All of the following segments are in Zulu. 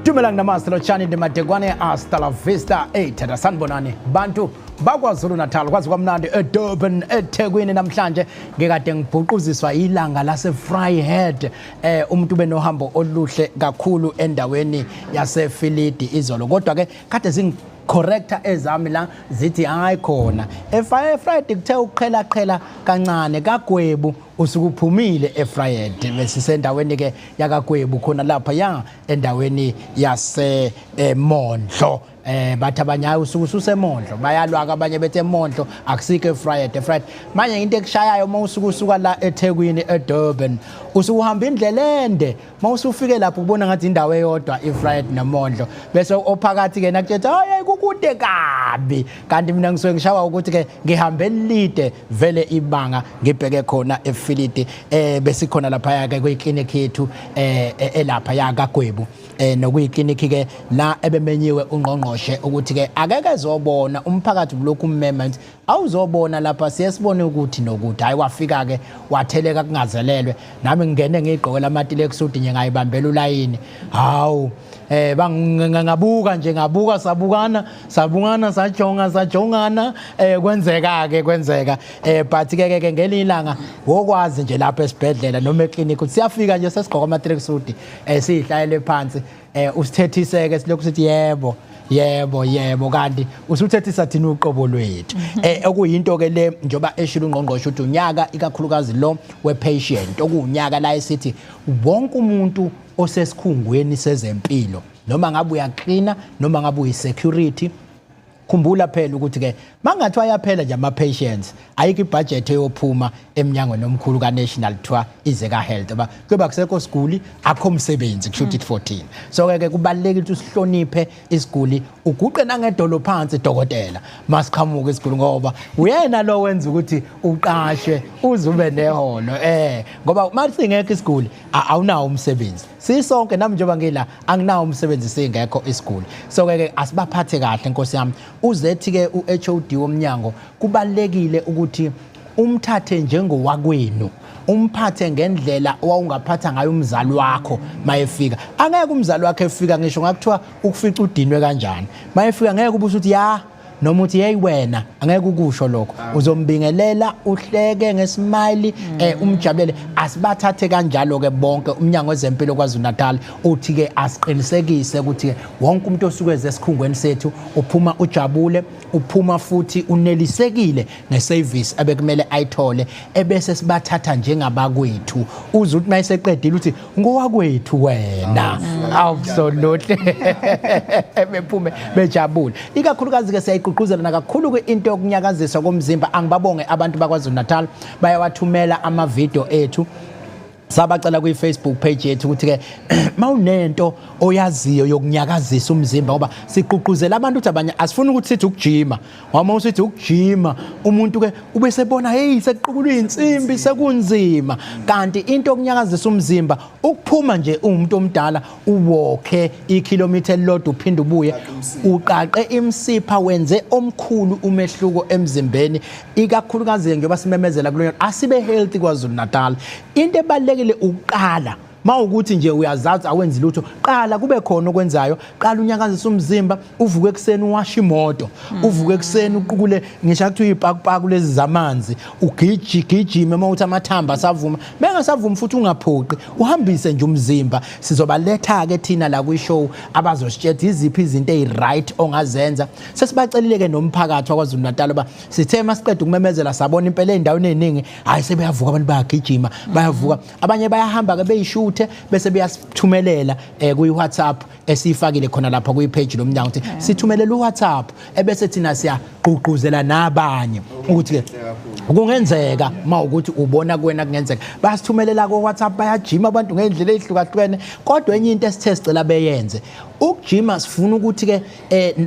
Dumelang namaste lo chani de Matekwane hasta la vista thatha sanibonani bantu bakwaZulu Natal kwazi kwamnandi eDurban eThekwini namhlanje ngekade ngibhuquziswa ilanga lase Vryheid umuntu benohambo oluhle kakhulu endaweni yase Philidi izolo kodwa ke kade corrector ezami la zithi hayi khona Friday kuthe uqhela kancane kaGwebu usukuphumile eFriday bese sendaweni ke yakaGwebu khona lapha ya endaweni yase Mondlo bathi abanye usuku usemondlo bayalwaka abanye bethe Mondlo akusike Friday manje into ekushayayo mawusuku usuka la eThekwini eDurban usuhamba indlela ende mawusufike lapho ubona ngathi indawo eyodwa eFriday neMondlo bese ophakathi ke nakuthetha hayi kukude kabi kanti mina ngisuke ngishawa ukuthi ke ngihambe elide vele ibanga ngibheke khona eFilidi bese khona lapha ke kuyiclinic yethu elapha yakaGwebu nokuyiclinic ke la ebemenyiwe ungqongqoshe ukuthi ke akeke ezobona umphakathi kulokhu ummement awuzobona lapha siyesibone ukuthi nokuthi hayi wafika ke watheleka kungazelelwe nami ngingene ngigqoke lamatile kusudi nje ngayibambela ulayini hawu ngabuka nje ngabuka sabukana sajongana kwenzeka but ke ngelilanga ngokwazi nje lapha esibhedlela noma eclinic ukuthi siyafika nje sesigqoka amatrek suit sihlayele phansi usithethiseke silokhu sithi yebo kanti usuthethisa thina uqobo lwethu okuyinto ke le njoba eshilo ungqongqoshe uthi unyaka ikakhulukazi lo wepatient okuunyaka la esithi wonke umuntu osesikhungweni sezempilo noma ngabe uyacleana noma ngabe uyisecurity khumbula phela ukuthi ke mangathi ayaphela nje ama patients ayike ibudget eyophuma eminyangweni omkhulu kaNational Tour izeka health kuba kusekho siguli akho umsebenzi kushuthi 14 so ke kubalekile ukuthi usihloniphe isiguli uguqe nangedolo phansi dokotela masiqhamuka isiguli ngoba uyena lo wenza ukuthi uqashwe uzube neholo ngoba masingekho isiguli awunawo umsebenzi sisonke nami njengoba ngila anginawo umsebenzi singekho isiguli so ke asibaphathe kahle Nkosi yami uzethi ke uHOD womnyango kubalekile ukuthi umthathe njengowakwenu umphathe ngendlela owawungaphatha ngayo umzali wakho mayefika angeke umzali wakhe efika ngisho ngakuthiwa ukufica udinwe kanjani mayefika ngeke ubuse uthi ya noma uthi hey wena angeke ukusho lokho uzombingelela uhleke ngesmile umjabulele asibathathe kanjalo ke bonke umnyango wezempilo kwaZulu Natal uthi ke asiqinisekise ukuthi wonke umuntu osukweze esikhungweni sethu uphuma ujabule uphuma futhi unelisekile ngeservice abekumele ayithole ebese sibathatha njengabakwethu uzuthi mayiseqedile uthi ngowakwethu wena absolutely bephume bejabule ikakhulukazi ke siyayiqhuquzela kakhulu ke into yokunyakaziswa komzimba angibabonge abantu bakwaZulu Natal bayawathumela ama video ethu sabacela kwi Facebook page yethu ukuthi ke mawunento oyaziyo yokunyakazisa umzimba ngoba siqhuquzela abantu ukuthi abanye asifuni ukuthi sithi ukujima ngoba usithi ukujima umuntu ke ube sebona hey seqhuqula insimbi sekunzima kanti into yokunyakazisa umzimba ukuphuma nje umuntu omdala uwalke ikilometer elilodwa uphinde ubuye uqaqe imsipha wenze omkhulu umehluko emzimbeni ikakhulukazi njengoba simemezela kulo asibe healthy kwaZulu Natal into ebalekile uqala mawukuthi nje uyazazi awenzi lutho qala kube khona okwenzayo qala unyakazisa umzimba uvuke ekseni uwasha imoto uvuke ekseni uqukule ngisho ukuthi uyipakpaku lezi zamanzi ugijime mawuthi amathamba asavuma bengasavuma futhi ungaphoqi uhambise nje umzimba sizobaletha ke thina la kwishow abazositshela iziphi izinto eziright ongazenza sesibacelile ke nomphakathi wakwaZulu Natal ba sithe masiqeda ukumemezela sabona impela endaweni eziningi hayi sebeyavuka abantu bayagijima bayavuka abanye bayahamba ke beyishoot bese beyasithumelela kuyi WhatsApp esifakile khona lapha kuyi page lomnyango ukuthi sithumelela uWhatsApp ebese thina siyaqhuquzela nabanye ukuthi kungenzeka mawukuthi ubona kuwena kungenzeka basithumelela ku WhatsApp bayajima abantu ngendlela ezihlukahlukene kodwa enye into esithe sicela beyenze ukujima sifuna ukuthi ke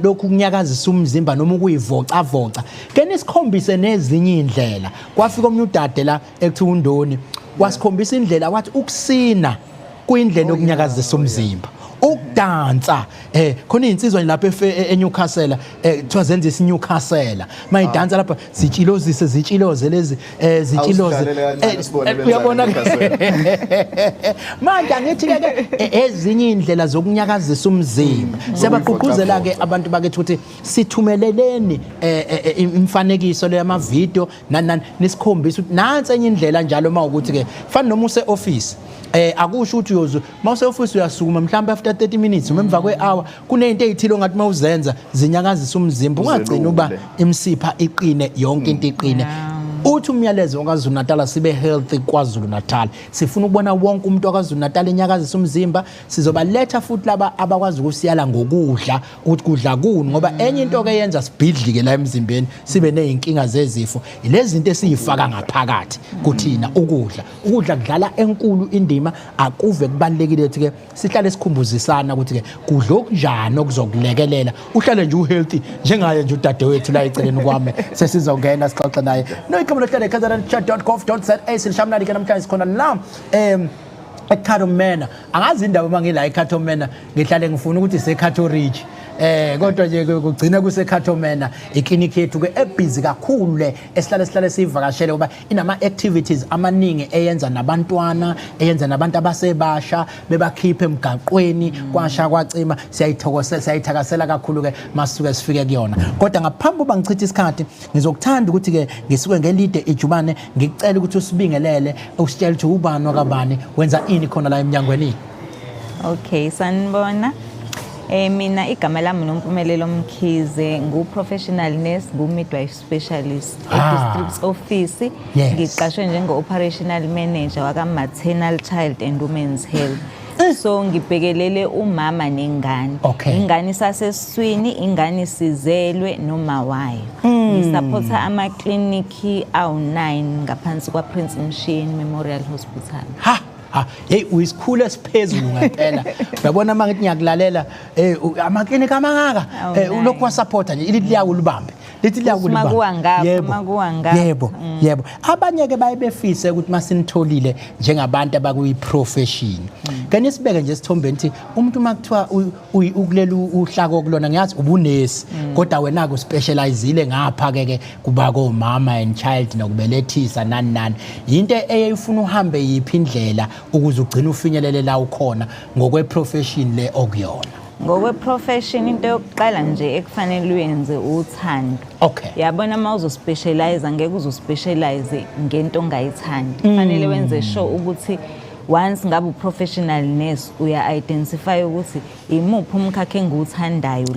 lokhu kunyakazisa umzimba noma ukuyivoca ke nisikhombise nezinye indlela kwafika omnye udade la ekuthiwa uNdoni wasikhombisa indlela wathi ukusina kuyindlela yokunyakazisa umzimba ukudansa khona insizwa lapha eNewcastle kuthiwa zenza isiNewcastle mayidansa lapha zitshiloze lezi zitshiloze uyabona manje angithi ke ezinye indlela zokunyakazisa umzimba siyabagqugquzela ke abantu bakithi ukuthi sithumeleleni imfanekiso le yama video nani nisikhombisa ukuthi nansi enye indlela njalo mawukuthi ke fana noma use office akusho ukuthi uyozo mawuse office uyasukuma mhlawumbe after 30 minutes emva kwe-hour kunezinto ezithile ongathi mawuzenza zinyakazisa umzimba ungagcina uba imsipha iqine yonke into iqine uthi umyalezo kwaZulu Natal sibe healthy kwaZulu Natal sifuna ukubona wonke umuntu kwaZulu Natal enyakazisa umzimba sizobaletha futhi laba abakwazi ukusiyala ngokudla ukuthi kudla kuni ngoba enye into ke yenza sibhidlike la emzimbeni sibe nezinkinga zezifo lezi zinto esizifaka ngaphakathi kuthina ukudla kudlala enkulu indima akuve kubalekile ukuthi ke sihlale sikhumbuzisana ukuthi ke kudla okunjani okuzokulekelela uhlale nje uhealthy njengaye nje udadewethu la eceleni kwami sesizongena sixoxe naye Come on, chat.gov.za silishamnali ke namhlanje sikhona la eCatomena angazi indaba mangila eCatomena ngihlale ngifuna ukuthi seCato Ridge kodwa nje kugcina kuseCatomena iclinic yethu ke ebusy kakhulu le esihlale sivakashele ngoba inama activities amaningi eyenza nabantwana eyenza nabantu abasebasha bebakhiphe emgaqweni kwasha kwacima siyayithakasela kakhulu ke masuke sifike kuyona kodwa ngaphambi uba ngichithe isikhathi ngizokuthanda ukuthi ke ngisuke ngelide ejubane ngicela ukuthi usibingelele usitshele ukuthi ubani wakabani wenza ini khona la eminyangweni. Okay, sanibona. Mina igama lami noMpumelelo Mkhize ngu-professional nurse ngu-midwife specialist e-district office ngiqashwe njenge-operational manager waka-maternal child and women's health. So ngibhekelele umama nengane ingane isasesiswini ingane isizelwe noma wayo ngisupporta amakliniki awu-9 ngaphansi kwa-Prince Mshini Memorial Hospital. Hey uyisikhulu esiphezulu ngempela uyabona mangithi ngiyakulalela amaklinika amangaka ulokhu wasupporta nje lithi liyakulibambe lithi liyakulibamba yebo abanye ke bayebefise ukuthi masinitholile njengabantu abakuyi-profession kani sibeke nje isithombeni ukuthi umuntu makuthiwa ukulela uhlaka okulona ngiyazi ubunesi kodwa wena ke uspecializile ngapha ke kuba komama and child nokubelethisa nani into eyifuna uhambe yiphi indlela ukuze ugcina ufinyelele la ukhona ngokwe-profession le okuyona. Ngokwe-profession into yokuqala nje ekufanele uyenze uthando. Yabona uma uzospecialize ngeke uzospecialize ngento ongayithandi. Kufanele wenze sure ukuthi once ngabe u-professional nurse uya-identify ukuthi imuphi umkhakha engiwuthandayo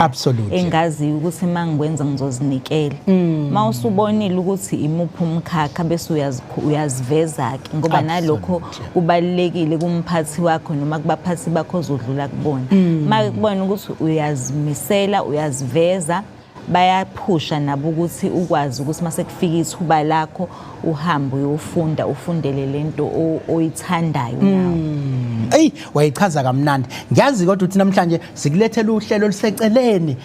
engaziyo ukuthi uma ngikwenza ngizozinikela uma usubonile ukuthi imuphi umkhakha bese uyaziveza-ke ngoba nalokho kubalulekile kumphathi wakho noma kubaphathi bakho ozodlula kubona uma kubona ukuthi uyazimisela uyaziveza bayaphusha nabo ukuthi ukwazi ukuthi mase kufika ithuba lakho uhambe uyofunda ufundele lento oyithandayo nawe. Wayichaza kamnandi ngiyazi kodwa uthi namhlanje sikulethela uhlelo oluseceleni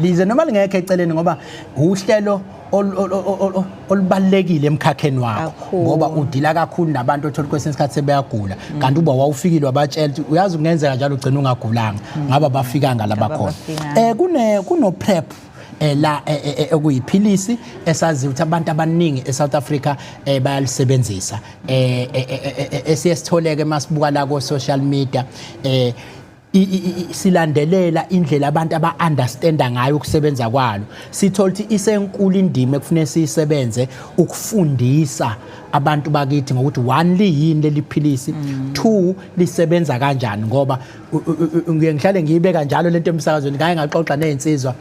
lize noma lingekho eceleni ngoba uhlelo olubalekile emkhakheni wakho ngoba udila kakhulu nabantu othola kwesinye isikhathi sebeyagula kanti uba wawufikile wabatshela ukuthi uyazi kungenzeka njalo ugcina ungagulanga ngaba bafikanga labakhona kuno PrEP la okuyiphilisi esaziyo ukuthi abantu abaningi eSouth Africa bayalisebenzisa esiyesitholeke masibuka la ku social media silandelela indlela abantu aba-understanda ngayo ukusebenza kwalo sithola ukuthi isenkulu indima ekufanele siyisebenze ukufundisa abantu bakithi ngokuthi one liyini leli philisi two lisebenza kanjani ngoba ngihlale ngiyibeka njalo lento emsakazweni ngake ngaxoxa nezinsizwa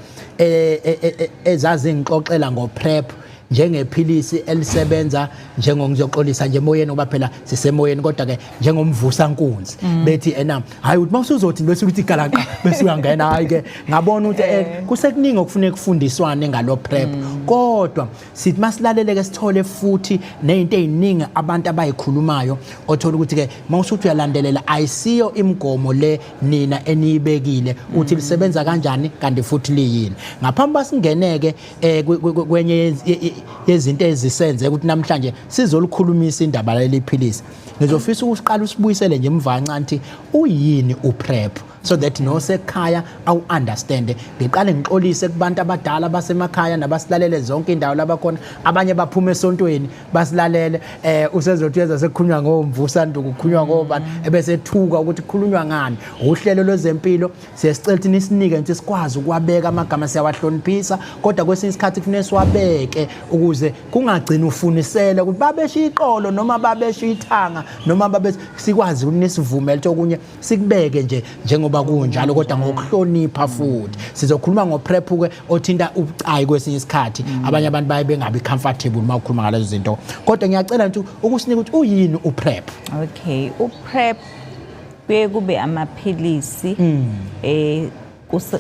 ezazi ngixoxela ngoPrEP njengephilisi elisebenza njengongizoxolisa nje emoyeni ngoba phela sisemoyeni kodwa ke njengomvusa nkunzi bethi hayi uthi mawusuzothi bese ukuthi igalaqa bese uyangena hayi ke ngabona ukuthi kusekuningi okufuneka kufundiswane ngalo PrEP kodwa sithi masilaleleke sithole futhi nezinto eziningi abantu abayikhulumayo othola ukuthi ke mawusuthi uyalandelela ayisiyo imigomo le nina eniyibekile uthi lisebenza kanjani kanti futhi liyini ngaphambi basingeneke kwenye yezinto ezisenze ukuthi namhlanje sizolukhulumisa indaba leli philisi ngizofisa ukusiqala usibuyisele nje emva kancane uyini uPrEP so that nosekhaya awu understand ngiqale ngixolise kubantu abadala basemakhaya nabasilalele zonke indawo labakhona abanye baphuma esontweni basilalele usezothi yeza sekukhulunywa ngomvusandu kukhulunywa ngobani ebese ethuka ukuthi kukhulunywa ngani uhlelo lwezempilo siyasicela ukuthi nisinike nje sikwazi ukwabeka amagama siyawahloniphisa kodwa kwesinye isikhathi kufanele siwabeke ukuze kungagcina ufunisela ukuthi babesha iqolo noma babesha ithanga noma babe sikwazi unisivumela okunye sikubeke nje njengoba kunjalo kodwa ngokuhlonipha futhi sizokhuluma ngoprep ke othinta ubucayi kwesinye isikhathi abanye abantu baye bengabi comfortable uma ukhuluma ngalezo zinto kodwa ngiyacela nje ukusinika ukuthi uyini uprep. Okay, uprep kube amaphilisi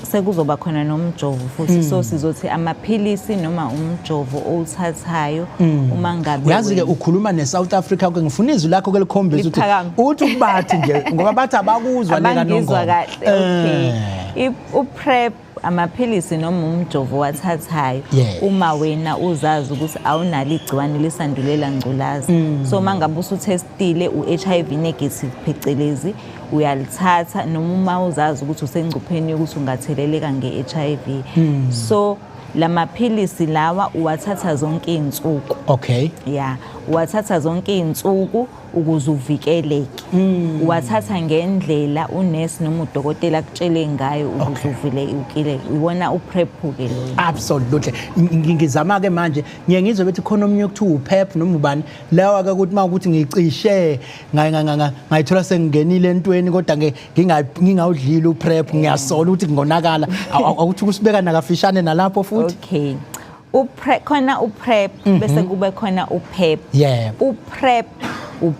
sekuzoba khona nomjovo futhi so sizothi amaphilisi noma umjovo owuthathayo uma ngabe uyazi ke ukhuluma neSouth Africa ke ngifuna izwi lakho ke likhombisa ukuthi ukubathi nje ngoba bathi abakuzwa leka nongoma. Okay, uprep amaphilisi noma umjovo wathathayo uma wena uzazi ukuthi awunalo igciwane lesandulela ngculaza so mangabe usutestile uHIV negative phecelezi uyalithatha noma uma uzazi ukuthi usengcupheni ukuthi ungatheleleka ngeHIV so lamaphilisi lawa uwathatha zonke izinsuku. Okay, yeah, uwathatha zonke izinsuku ukuze uvikeleke. Uwathatha ngendlela unesi noma udokotela akutshele ngayo ukuze uvikeleke. Iwona uprep ke lo. Absolutely. Ngizama ke manje ngiyengizwe bethi khona omunye ukuthiwa uPep noma ubani lawa ke ukuthi mawukuthi ngicishe ngayithola sengingenile entweni kodwa ngingawudlila uprep ngiyasola ukuthi ngonakala awuthi kusibeka nakafishane nalapho futhi. Okay, uprep khona uprep bese kube khona uPep. Uprep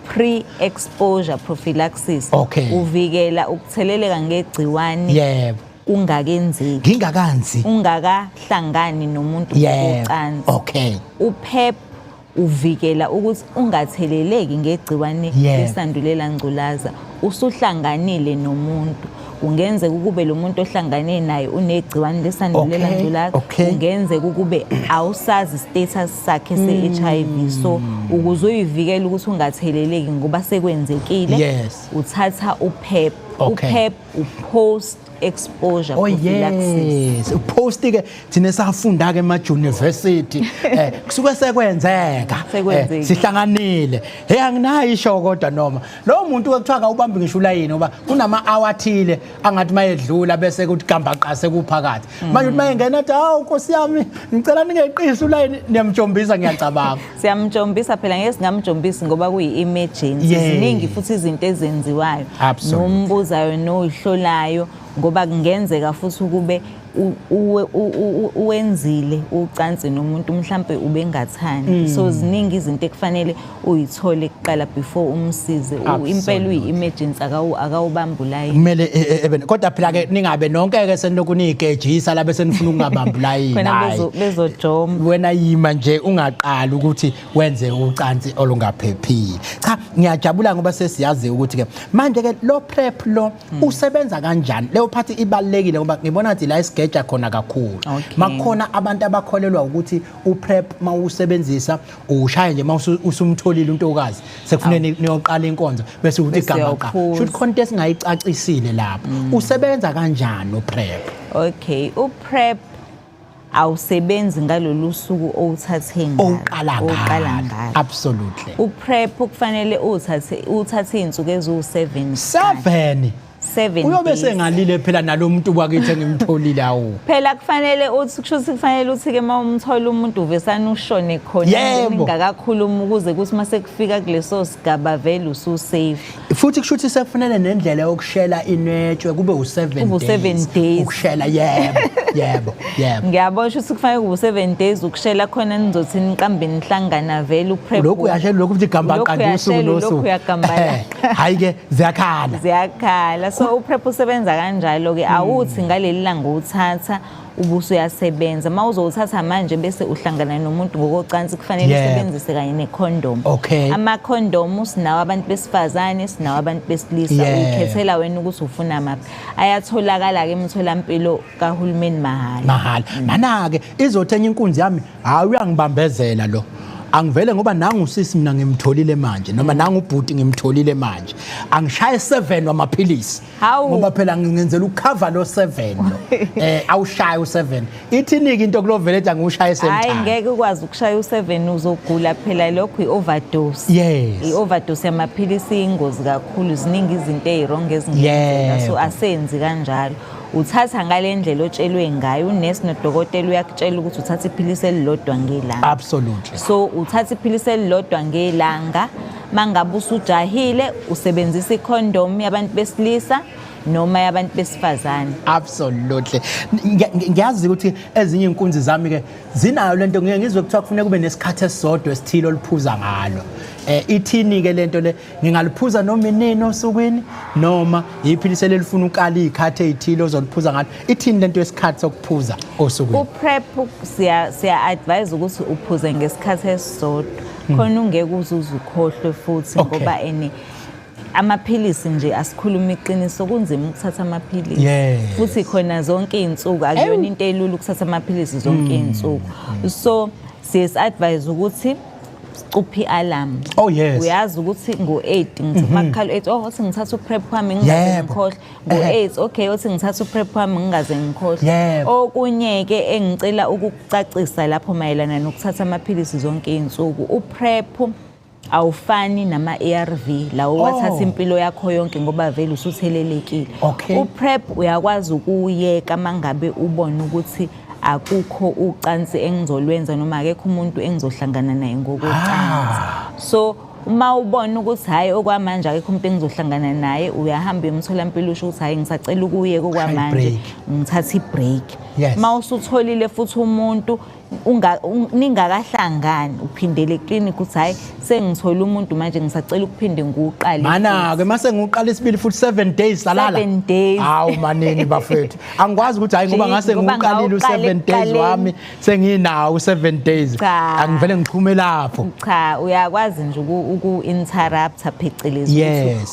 pre-exposure prophylaxis. Okay, uvikela ukutheleleka ngegciwane ungakenzeki ngingakanzi ungakahlangani nomuntu ngocansi. Okay, uPep uvikela ukuthi ungatheleleki ngegciwane lesandulela ngculaza usuhlanganile nomuntu ungenzeka ukube lo muntu ohlangane naye unegciwane lesandulela ngculaza ungenzeka ukube awusazi status sakhe se-HIV so ukuze uyivikele ukuthi ungatheleleki ngoba sekwenzekile uthatha uPep. uPep upost exposure prophylaxis. Post ke thina safunda ke ema university kusuke sekwenzeka sihlanganile anginayo isho kodwa noma lo muntu ekuthiwa awubambi ngisho ulayini ngoba kunama hour athile angathi mayedlula bese kuthi gamba qase kuphakathi manje uthi mayengena athi hawu Nkosi yami ngicela ningeqisa ulayini niyamjombisa ngiyacabanga siyamjombisa phela ngeke singamjombisi ngoba kuyi-emergency ziningi futhi izinto ezenziwayo nombuzayo noyihlolayo ngoba kungenzeka futhi ukube uwenzile ucansi nomuntu mhlambe ubengathani so ziningi izinto ekufanele uyithole kuqala before umsize impela uyi-emergency akawubambulayi kumele kodwa phela ke ningabe nonke ke senokunigejisa la bese nifuna ukungabambulayini wena bezojoma wena yima nje ungaqala ukuthi wenze ucansi olungaphephile. Cha ngiyajabula ngoba sesiyazi ukuthi ke manje ke lo prep lo usebenza kanjani leyo phathi ibalekile ngoba ngibona ukuthi la geja khona kakhulu makhona abantu abakholelwa ukuthi uPrep mawusebenzisa ushaya nje mawusumtholile untokazi sekufanele niyoqala inkonzo bese uthi gama should contest ngayicacisile lapha usebenza kanjani uPrep. Okay, uPrep awusebenzi ngalolu suku owuthathe oqala ngalo. Absolutely. uPrep kufanele uthathe izinsuku eziwu7 uyobe sengalile phela nalomuntu wakithi engimtholile awu phela kufanele uthi kushuthi kufanele uthi ke mawumthola umuntu uvesana ushone khona ngakakhuluma ukuze kuthi mase kufika kuleso sigaba vele usu safe futhi kushuthi sekufanele nendlela yokushela inwetshwe kube u7 days ukushela yebo ngiyabona ukuthi kufanele kube u7 days ukushela khona nizothi niqambe nihlangana vele uPrep lokhu uyashela lokhu ukuthi gamba qandu usuku nosuku hayi ke ziyakhala so uPrep usebenza kanjalo ke awuthi ngaleli langa uthatha ubuso uyasebenza mawuzowuthatha manje bese uhlangana nomuntu ngokocansi kufanele usebenzise kanye necondom. Ama condom sinawo abantu besifazane sinawo abantu besilisa ukhethela wena ukuthi ufuna maphi ayatholakala ke emtholampilo kahulumeni mahala mana ke izothenya inkunzi yami hayi uyangibambezela lo angivele ngoba nangu sisi mina ngimtholile manje noma nangu ubhuti ngimtholile manje angishaye 7 wamaphilisi ngoba phela ngingenzela ukucover lo 7 awushaye u7 ithiniki into kulovele ethi angiushaye same time hayi ngeke ukwazi ukushaya u7 uzogula phela lokho i-overdose i-overdose yamaphilisi ingozi kakhulu ziningi izinto ezirong ezingenzeka so asenzi kanjalo uthatha ngalendlela otshelwe ngayo unesi nodokotela uyakutshela ukuthi uthatha iphilisi elilodwa ngelanga absolutely so uthatha iphilisi elilodwa ngelanga mangabe usujahile usebenzisa icondom yabantu besilisa noma yabantu besifazane absolutely ngiyazi ukuthi ezinye inkunzi zami ke zinayo lento ngeke ngizwe kuthiwa kufanele kube nesikhathi esisodwa esithile oliphuza ngalo ithini ke lento le ngingaliphuza noma inini osukwini noma iphilisi lelifuna ukala izikhathi ezithile ozoliphuza ngalo ithini lento yesikhathi sokuphuza osukwini uprep siya advise ukuthi uphuze ngesikhathi esisodwa khona ungeke uzuze ukhohlwe futhi ngoba amaphilisi nje asikhuluma iqiniso kunzima ukuthatha amaphilisi futhi khona zonke izinsuku akuyona into elula ukuthatha amaphilisi zonke izinsuku so advise ukuthi cuphi alarm uyazi ukuthi ngo8 ngithi makhala 8 othi ngithatha uprep wami ngingaze ngikhohle ngo8 okay othi ngithatha uprep wami ngingaze ngikhohle okunye ke engicela ukucacisa lapho mayelana nokuthatha amaphilisi zonke izinsuku uprep awufani nama-ARV lawo wathatha impilo yakho yonke ngoba vele usuthelelekile uprep uyakwazi ukuyeka mangabe ubona ukuthi akukho ucansi engizolwenza noma akekho umuntu engizohlangana naye ngokucansi so uma ubona ukuthi hayi okwamanje akekho umuntu engizohlangana naye uyahamba emtholampilo usho ukuthi hayi ngisacela ukuyeka okwamanje ngithatha ibreak uma usutholile futhi umuntu ningakahlangani uphindele eclinic uthi hayi sengithola umuntu manje ngisacela ukuphinde ngiuqale mana ke mase ngiuqala isibili futhi 7 days salala 7 days hawu manini bafethu angikwazi ukuthi hayi ngoba ngase ngiuqalile u7 days wami senginawo u7 days angivele ngichume lapho cha uyakwazi nje uku-interrupt phecelezi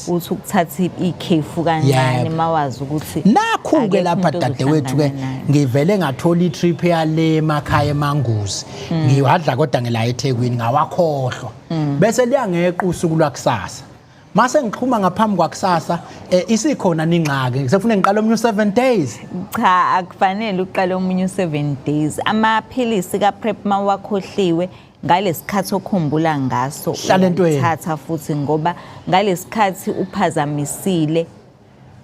uthi ukuthatha ikhefu kancane mawazi ukuthi nakho-ke lapha dadewethu-ke ngivele ngathola itrip yale emakhaya emanguzi ngiwadla kodwa ngila eThekwini ngawakhohlwa bese liyangeqa usuku lwakusasa mase ngixhuma ngaphambi kwakusasa isikhona ningxaki sefune ngiqala omunye u7 days cha akufanele uqale omunye u7 days amaphilisi kaprep mawakhohliwe ngalesikhathi okhumbula ngaso uthatha futhi ngoba ngalesikhathi uphazamisile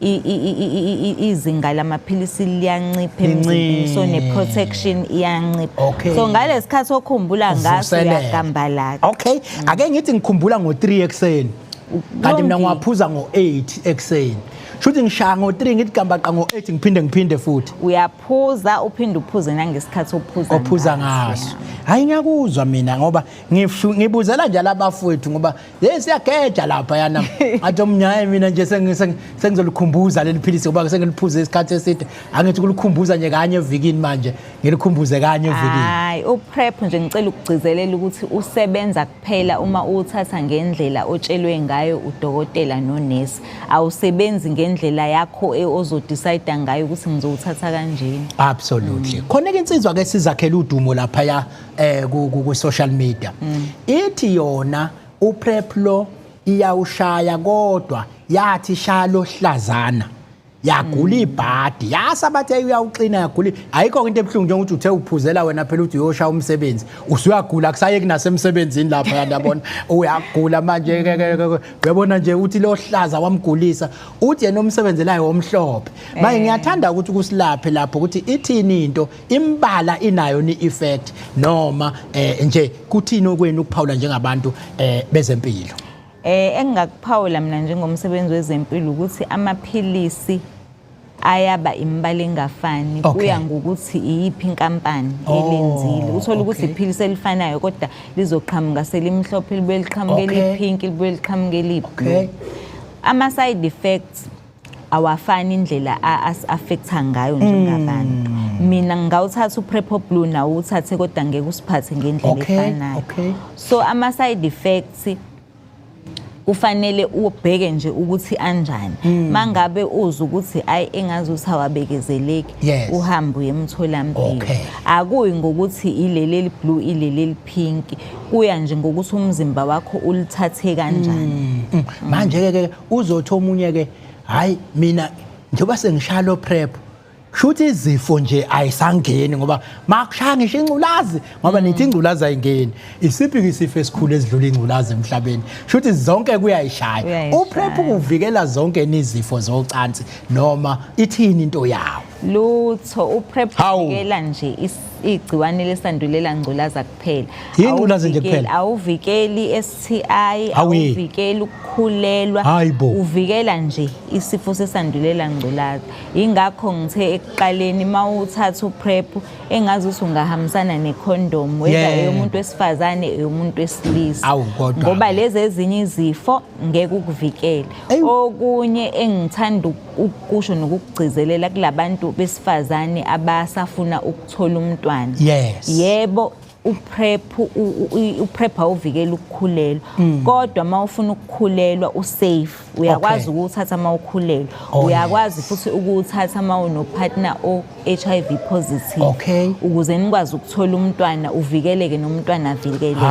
izinga lamaphilisi liyancipha emzimbeni so ne-protection iyancipha so ngalesikhathi okhumbula ngaso uyagambalaka ake ngithi ngikhumbula ngo3 ekseni kanti mina ngiwaphuza ngo8 ekseni shuthi ngishaya ngo3 ngithi gambaqa ngo8 ngiphinde futhi uyaphuza uphinde uphuze nangesikhathi ophuza ngaso hayi ngiyakuzwa mina ngoba ngibuzela njalo abafowethu ngoba siyageja lapha yana athi omnyaye mina nje sengizolikhumbuza leli philisi ngoba sengiliphuze isikhathi eside angithi kulikhumbuza nje kanye evikini manje ngilikhumbuze kanye evikini hayi uprep nje ngicela ukugcizelela ukuthi usebenza kuphela uma uthatha ngendlela otshelwe ngayo udokotela nonesi awusebenzi ngendlela yakho ozodecide ngayo ukuthi ngizowuthatha kanjeni absolutely khona ke insizwa ke sizakhela udumo lapha ya ku social media ithi yona uprep lo iyawushaya kodwa yathi shalo hlazana yagula ibhadi yasabathe uyawuxina yagula ayikho into ebhlungu nje ukuthi uthe uphuzela wena phela uthi uyoshaya umsebenzi usuyagula kusayeki nasemsebenzini lapha yabona uyagula manje uyabona nje uthi lo hlaza wamgulisa uthi yena omsebenzelayo omhlophe manje ngiyathanda ukuthi kusilaphe lapho ukuthi ithini into imbala inayo ni effect noma nje kuthini okwenu ukuphawula njengabantu bezempilo engakuphawula mina njengomsebenzi wezempilo ukuthi amaphilisi ayaba imbala engafani kuya ngokuthi iyiphi inkampani elenzile uthola ukuthi iphilisi elifanayo kodwa lizoqhamuka selimhlophe libuye liqhamuke lipink libuye liqhamuke liblue ama side effects awafani indlela affecta ngayo njengabantu mina ngawuthatha uPrepo Blue nawo uthathe kodwa ngeke usiphathe ngendlela efanayo so ama side effects kufanele ubheke nje ukuthi anjani mangabe uza ukuthi ayi engazuthi awabekezeleki uhamba uyemtholampilo akuyi ngokuthi ileli blue ileli pink kuya nje ngokuthi umzimba wakho ulithathe kanjani manje ke uzothi omunye ke hayi mina njengoba sengishalo prep shuthi izifo nje ayisangeni ngoba makushaya ngisho ingculazi ngoba nithi ingculazi ayingeni isiphi isifo esikhulu ezidlula ingculazi emhlabeni shuthi zonke kuyayishaya uprep ukuvikela zonke izifo zocansi noma ithini into yawo lutho uprep uvikela nje igciwane lesandulela ngculaza kuphela ingculazi nje kuphela awuvikeli STI awuvikeli ukukhulelwa uvikela nje isifo sesandulela ngculaza ingakho ngithe ekuqaleni mawuthatha uprep engazi ukuthi ungahambisana necondom whether eyomuntu wesifazane eyomuntu wesilisa ngoba lezi ezinye izifo ngeke ukuvikele okunye engithanda ukusho nokugcizelela kulabantu besifazane abasafuna ukuthola umntwana yebo uprep awuvikela ukukhulelwa kodwa mawufuna ukukhulelwa usafe uyakwazi ukuthatha mawukhulelwa uyakwazi futhi ukuthatha mawunopartner HIV positive ukuze nikwazi ukuthola umntwana uvikeleke nomntwana avikeleke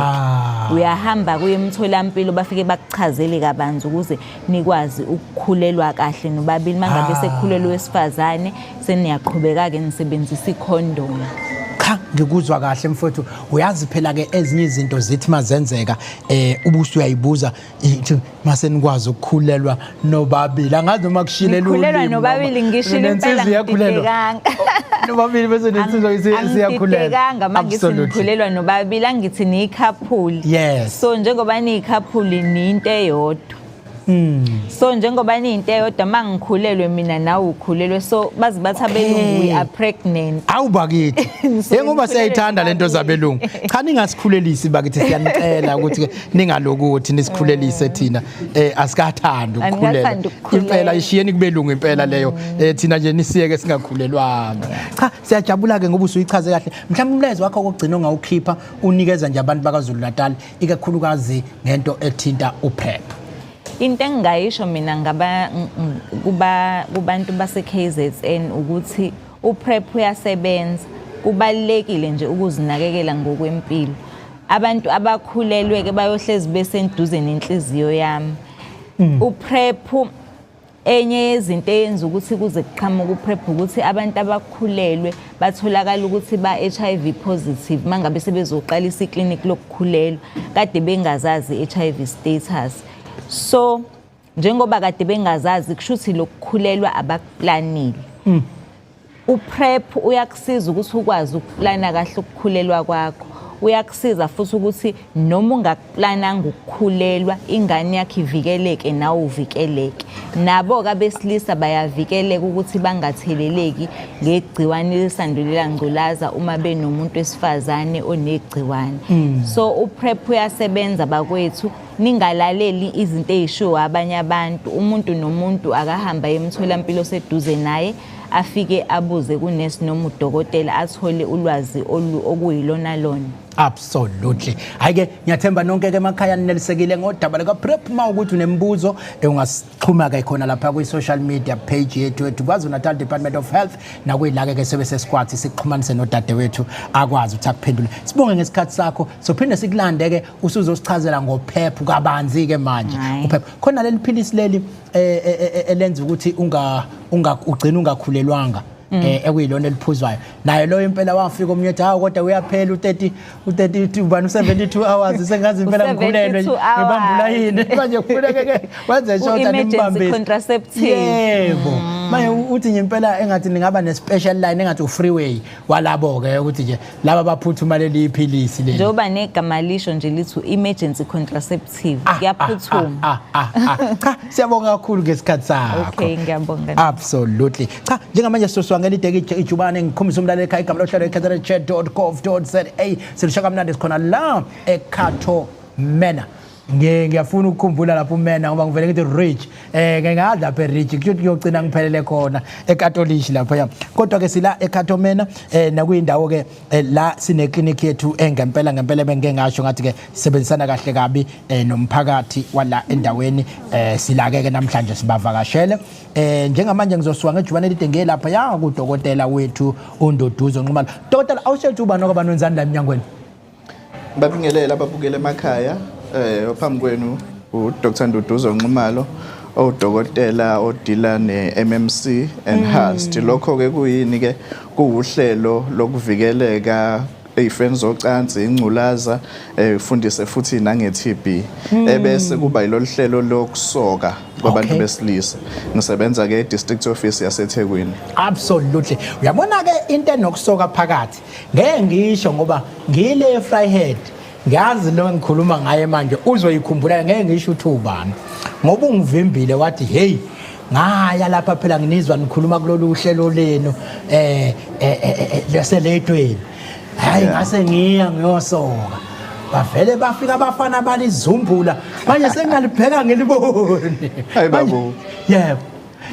uyahamba kuyemtholampilo bafike bakuchazele kabanzi ukuze nikwazi ukukhulelwa kahle nobabili mangabe sekhulelwe wesifazane seniyaqhubeka ke nisebenzisa icondom ngikuzwa kahle mfowethu uyazi phela ke ezinye izinto zithi mazenzeka ubusu uyayibuza mase nikwazi ukukhulelwa nobabili angazi noma kushilela ulimi ukukhulelwa nobabili ngishilo impela ngididekanga nobabili bese nensizwa isiyakhulelwa manje sikhulelwa nobabili angithi ni couple so njengoba ni couple ni into eyodwa so njengoba niyinto eyodwa mangikhulelwe mina nawe ukhulelwe so bazi bathi abelungu we are pregnant awubakithi ngoba siyayithanda lento zabelungu cha ningasikhulelisi bakithi siyanicela ukuthi ningalokuthi nisikhulelise thina asikathandi ukukhulelwa impela ishiyeni kubelungu impela leyo thina nje nisiyeke singakhulelwanga cha siyajabula ke ngoba usuyichaze kahle mhlawumbe umlezo wakho okugcina ongawukhipha unikeza nje abantu bakaZulu Natal ikakhulukazi ngento ethinta uPrep into engayisho mina kubantu base KZN ukuthi uPrep uyasebenza kubalekile nje ukuzinakekela ngokwempilo abantu abakhulelwe ke bayohlezi besenduze nenhliziyo yami uPrep enye yezinto eyenza ukuthi kuze kuqhamuka uPrep ukuthi abantu abakhulelwe batholakala ukuthi ba HIV positive mangabe sebezoqalisa iclinic lokukhulelwa kade bengazazi HIV status so njengoba kade bengazazi kushuthi lokukhulelwa abakuplanile uPrep uyakusiza ukuthi ukwazi ukuplana kahle ukukhulelwa kwakho uyakusiza futhi ukuthi noma ungakuplananga ukukhulelwa ingane yakho ivikeleke nawe uvikeleke nabo ke besilisa bayavikeleka ukuthi bangatheleleki ngegciwane lesandulela ngculaza uma benomuntu wesifazane onegciwane so uPrep uyasebenza bakwethu ningalaleli izinto ezishiwo abanye abantu umuntu nomuntu akahamba emtholampilo seduze naye afike abuze kunesi noma udokotela athole ulwazi okuyilona lona absolutely hayike ngiyathemba nonke ke emakhaya ninelisekile ngodaba leka Prep mawukuthi unembuzo ungasixhuma ke khona lapha ku social media page yethu kwaZulu Natal Department of Health nakuyilake ke sebese squad sikuxhumanise nodade wethu akwazi ukuthi akuphendule sibonge ngesikhathi sakho sophinde sikulande ke usuzosichazela ngoPrep kabanzi ke manje uPrep khona leli philisi leli elenza ukuthi ugcina ungakhulelwanga ekuyilona eliphuzwayo nayo lo impela wafika umnyethi hawo kodwa uyaphela u32 bani 72 hours sengazi impela ngikhulelwe ngibandlula yini manje kufuneka ke wenze shota nimbambise contraceptive yebo manje uthi nje impela engathi ningaba ne special line engathi u-freeway walabo ke ukuthi nje laba baphuthuma leli iphilisi leli njoba negama lisho nje lithi emergency contraceptive kuyaphuthuma cha siyabonga kakhulu ngesikhathi sakho okay ngiyabonga absolutely cha njengamanje soswangela ideke ijubane ngikhombisa umlaleli ekhaya igama lohlelo ekhatharechat.gov.za silishaka mnandi sikhona la eKhato Mena ngiyafuna ukukhumbula lapho umena ngoba ngivele ngithi rich ngingadla lapha rich kuyogcina ngiphelele khona eCatholic lapha ya kodwa ke sila eKhathomena nakuyindawo ke la sine clinic yethu engempela bengeke ngasho ngathi ke sisebenzisana kahle kabi nomphakathi wala endaweni sila ke namhlanje sibavakashele njengamanje ngizosuka ngejubane elide ngiye lapha ya kudokotela wethu uNdoduzo Nxumalo. Dokotela awushethu ubani okabanwenzani la eminyangweni? Babingelela ababukele emakhaya ophambi kwenu uDr Ndoduzo Nxumalo odokotela odila neMMC enhanced. Lokho ke kuyini ke kuuhlelo lokuvikeleka ey'feni zocansi ingculaza ufundise futhi nange-TB ebese kuba yilolu hlelo lokusoka kwabantu besilisa. Ngisebenza ke e-district office yaseThekwini. Absolutely. Uyabona ke into enokusoka phakathi ngeke ngisho ngoba ngile Fryhead ngiyazi lo ngikhuluma ngaye manje uzoyikhumbula ngeke ngisho uthi ubani ngoba ungivimbile wathi hey ngaya lapha phela nginizwa nikhuluma kulolu hlelo lenu leseletweni hayi ngase ngiya ngiyosoka bavele bafika abafana balizumbula manje sengalibheka ngilibone hayi babo yebo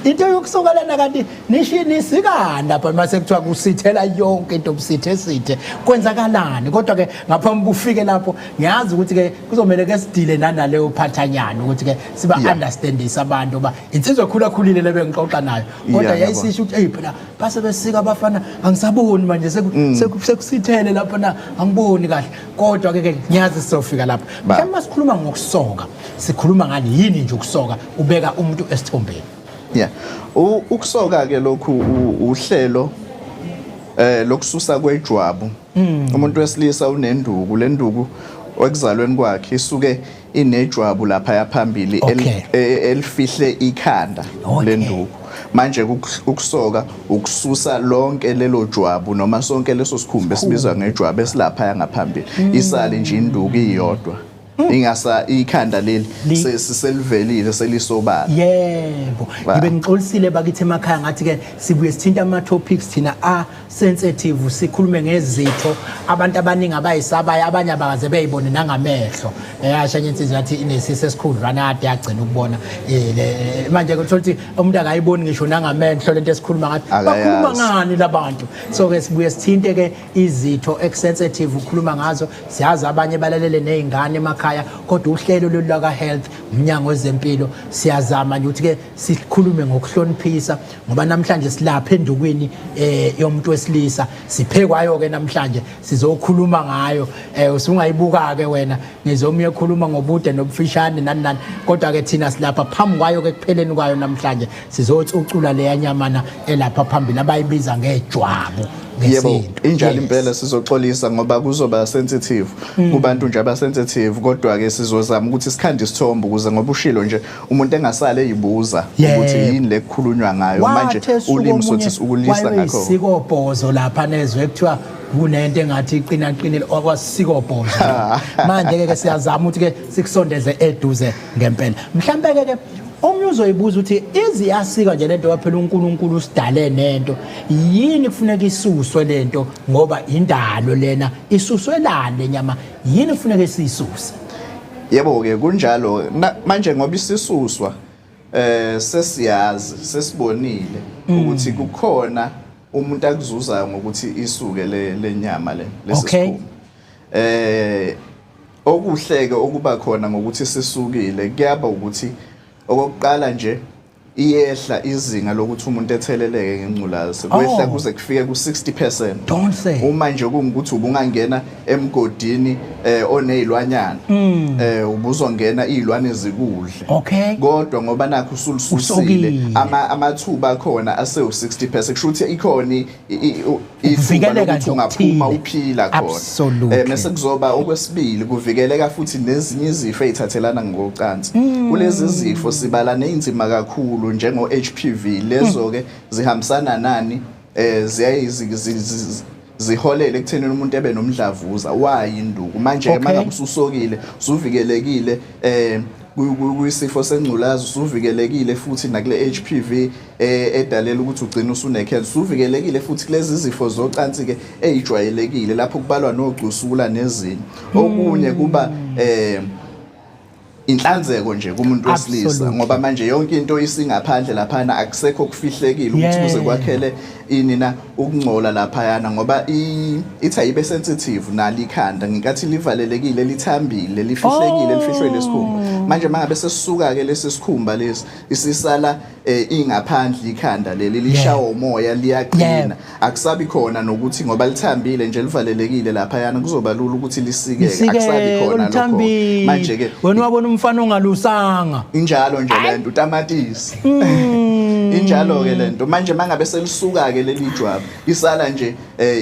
into yokusoka lena kanti nishinikana lapha mase kuthiwa kusithela yonke into obusithe kwenzakalani kodwa ke ngaphambi ufike lapho ngiyazi ukuthi ke kuzomela ke sidile naleyo phathanyana ukuthi ke siba understandisa abantu ba insizwe khulakhulile lebe ngixoxa nayo kodwa yayisisho ukuthi hey phela base besika abafana angisaboni manje sekusithele lapha na angiboni kahle kodwa ke ngiyazi sizofika lapha mhlawumbe masikhuluma ngokusoka sikhuluma ngani yini nje ukusoka ubeka umuntu esithombeni. Yeah. Ukusoka ke lokhu uhlelo lokususa kwejwabu. Umuntu wesilisa unenduku, le nduku ekuzalweni kwakhe isuke inejwabu lapha yaphambili elifihle ikhanda lenduku. Manje ukusoka ukususa lonke lelo jwabu noma sonke leso sikhumba esibizwa ngejwabu esilapha yangaphambili. Isali nje induku iyodwa. Ingasa ikhanda leli seselivelile selisobala. Yebo ngibe ngixolisile bakithi emakhaya ngathi ke sibuye sithinta ama topics thina sensitive sikhulume ngezitho abantu abaningi abayisabaya abanye abakaze beyibone nangamehlo yasha insizwe yathi inesisi esikhudlwana kade yagcina ukubona manje kuthola ukuthi umuntu akayiboni ngisho nangamehlo lento esikhuluma ngathi bakhuluma ngani labantu so ke sibuye sithinte ke izitho exsensitive ukhuluma ngazo siyazi abanye balalele nezingane emakhaya kodwa uhlelo lolaka health umnyango wezempilo siyazama nje ukuthi ke sikhulume ngokuhloniphisa ngoba namhlanje silapha endukwini yomuntu wesilisa siphekwayo ke namhlanje sizokhuluma ngayo usungayibuka ke wena ngizomye ekhuluma ngobude nobufishane nani kodwa ke thina silapha phambi kwayo ke kupheleni kwayo namhlanje sizocucula leya nyamana elapha phambili abayibiza ngejwabu. Yebo injalo impela sizoxolisa ngoba kuzoba sensitive kubantu nje abasensitive kodwa ke sizozama ukuthi sikhande isithombe ukuze ngoba ushilo nje umuntu engasale eyibuza ukuthi yini lekukhulunywa ngayo manje ulimi sothi ukulisa ngakho isikobhozo lapha nezwe kuthiwa kunento engathi iqinaqinile okwasikobhozo manje ke siyazama ukuthi ke sikusondeze eduze ngempela mhlambe ke omunye uzoyibuza ukuthi iziyasika nje lento waphela uNkulunkulu usidale nento yini kufuneka isuswe lento ngoba indalo lena isuswe lande nyama yini kufuneka sisuse. Yebo ke kunjalo manje ngoba isisuswa sesiyazi sesibonile ukuthi kukhona umuntu akuzuzayo ngokuthi isuke lenyama lesisikhumba okuhleke okuba khona ngokuthi sisukile kuyaba ukuthi okokuqala nje iyehla izinga lokuthi umuntu etheleleke ngengculazi kwehla kuze kufike ku-60%. Don't say uma nje kungukuthi ubungangena emgodini onezilwanyana ubuzongena izilwane zikudle kodwa ngoba nakho usulisusile amathuba khona ase-60% kusho ukuthi ikhona ithuba lokuthi ungaphuma uphila khona mase kuzoba okwesibili kuvikeleka futhi nezinye izifo ezithathelana ngocansi kulezi zifo sibala neinzima kakhulu njengo HPV lezo ke zihambisana nani ziholele ekuthenini umuntu ebe nomdlavuza wayinduku manje ke mangabe ususokile usuvikelekile kuyisifo sengculazi usuvikelekile futhi nakule HPV edalela ukuthi ugcina usunecancer usuvikelekile futhi kulezi izifo zocansi ke ezijwayelekile lapho kubalwa nogcusula nezinye okunye kuba inhlanzeko nje kumuntu wesilisa ngoba manje yonke into isingaphandle laphana akusekho kufihlekile ukuthi kuze kwakhele inina ukungcola laphayana ngoba ithi ayibe sensitive nali ikhanda ngikathi livalelekile lithambile lifihlekile lifihlwe lesikhumba manje mangabe sesisuka ke lesi sikhumba lesi isisala ingaphandle ikhanda leli lishawa umoya liyaqina akusabi khona nokuthi ngoba lithambile nje livalelekile laphayana kuzoba lula ukuthi lisikeke akusabi khona lokho manje ke wena wabona umfana ongalusanga injalo nje lento utamatisi injalo ke lento manje mangabe selisuka ke leli jwabu isala nje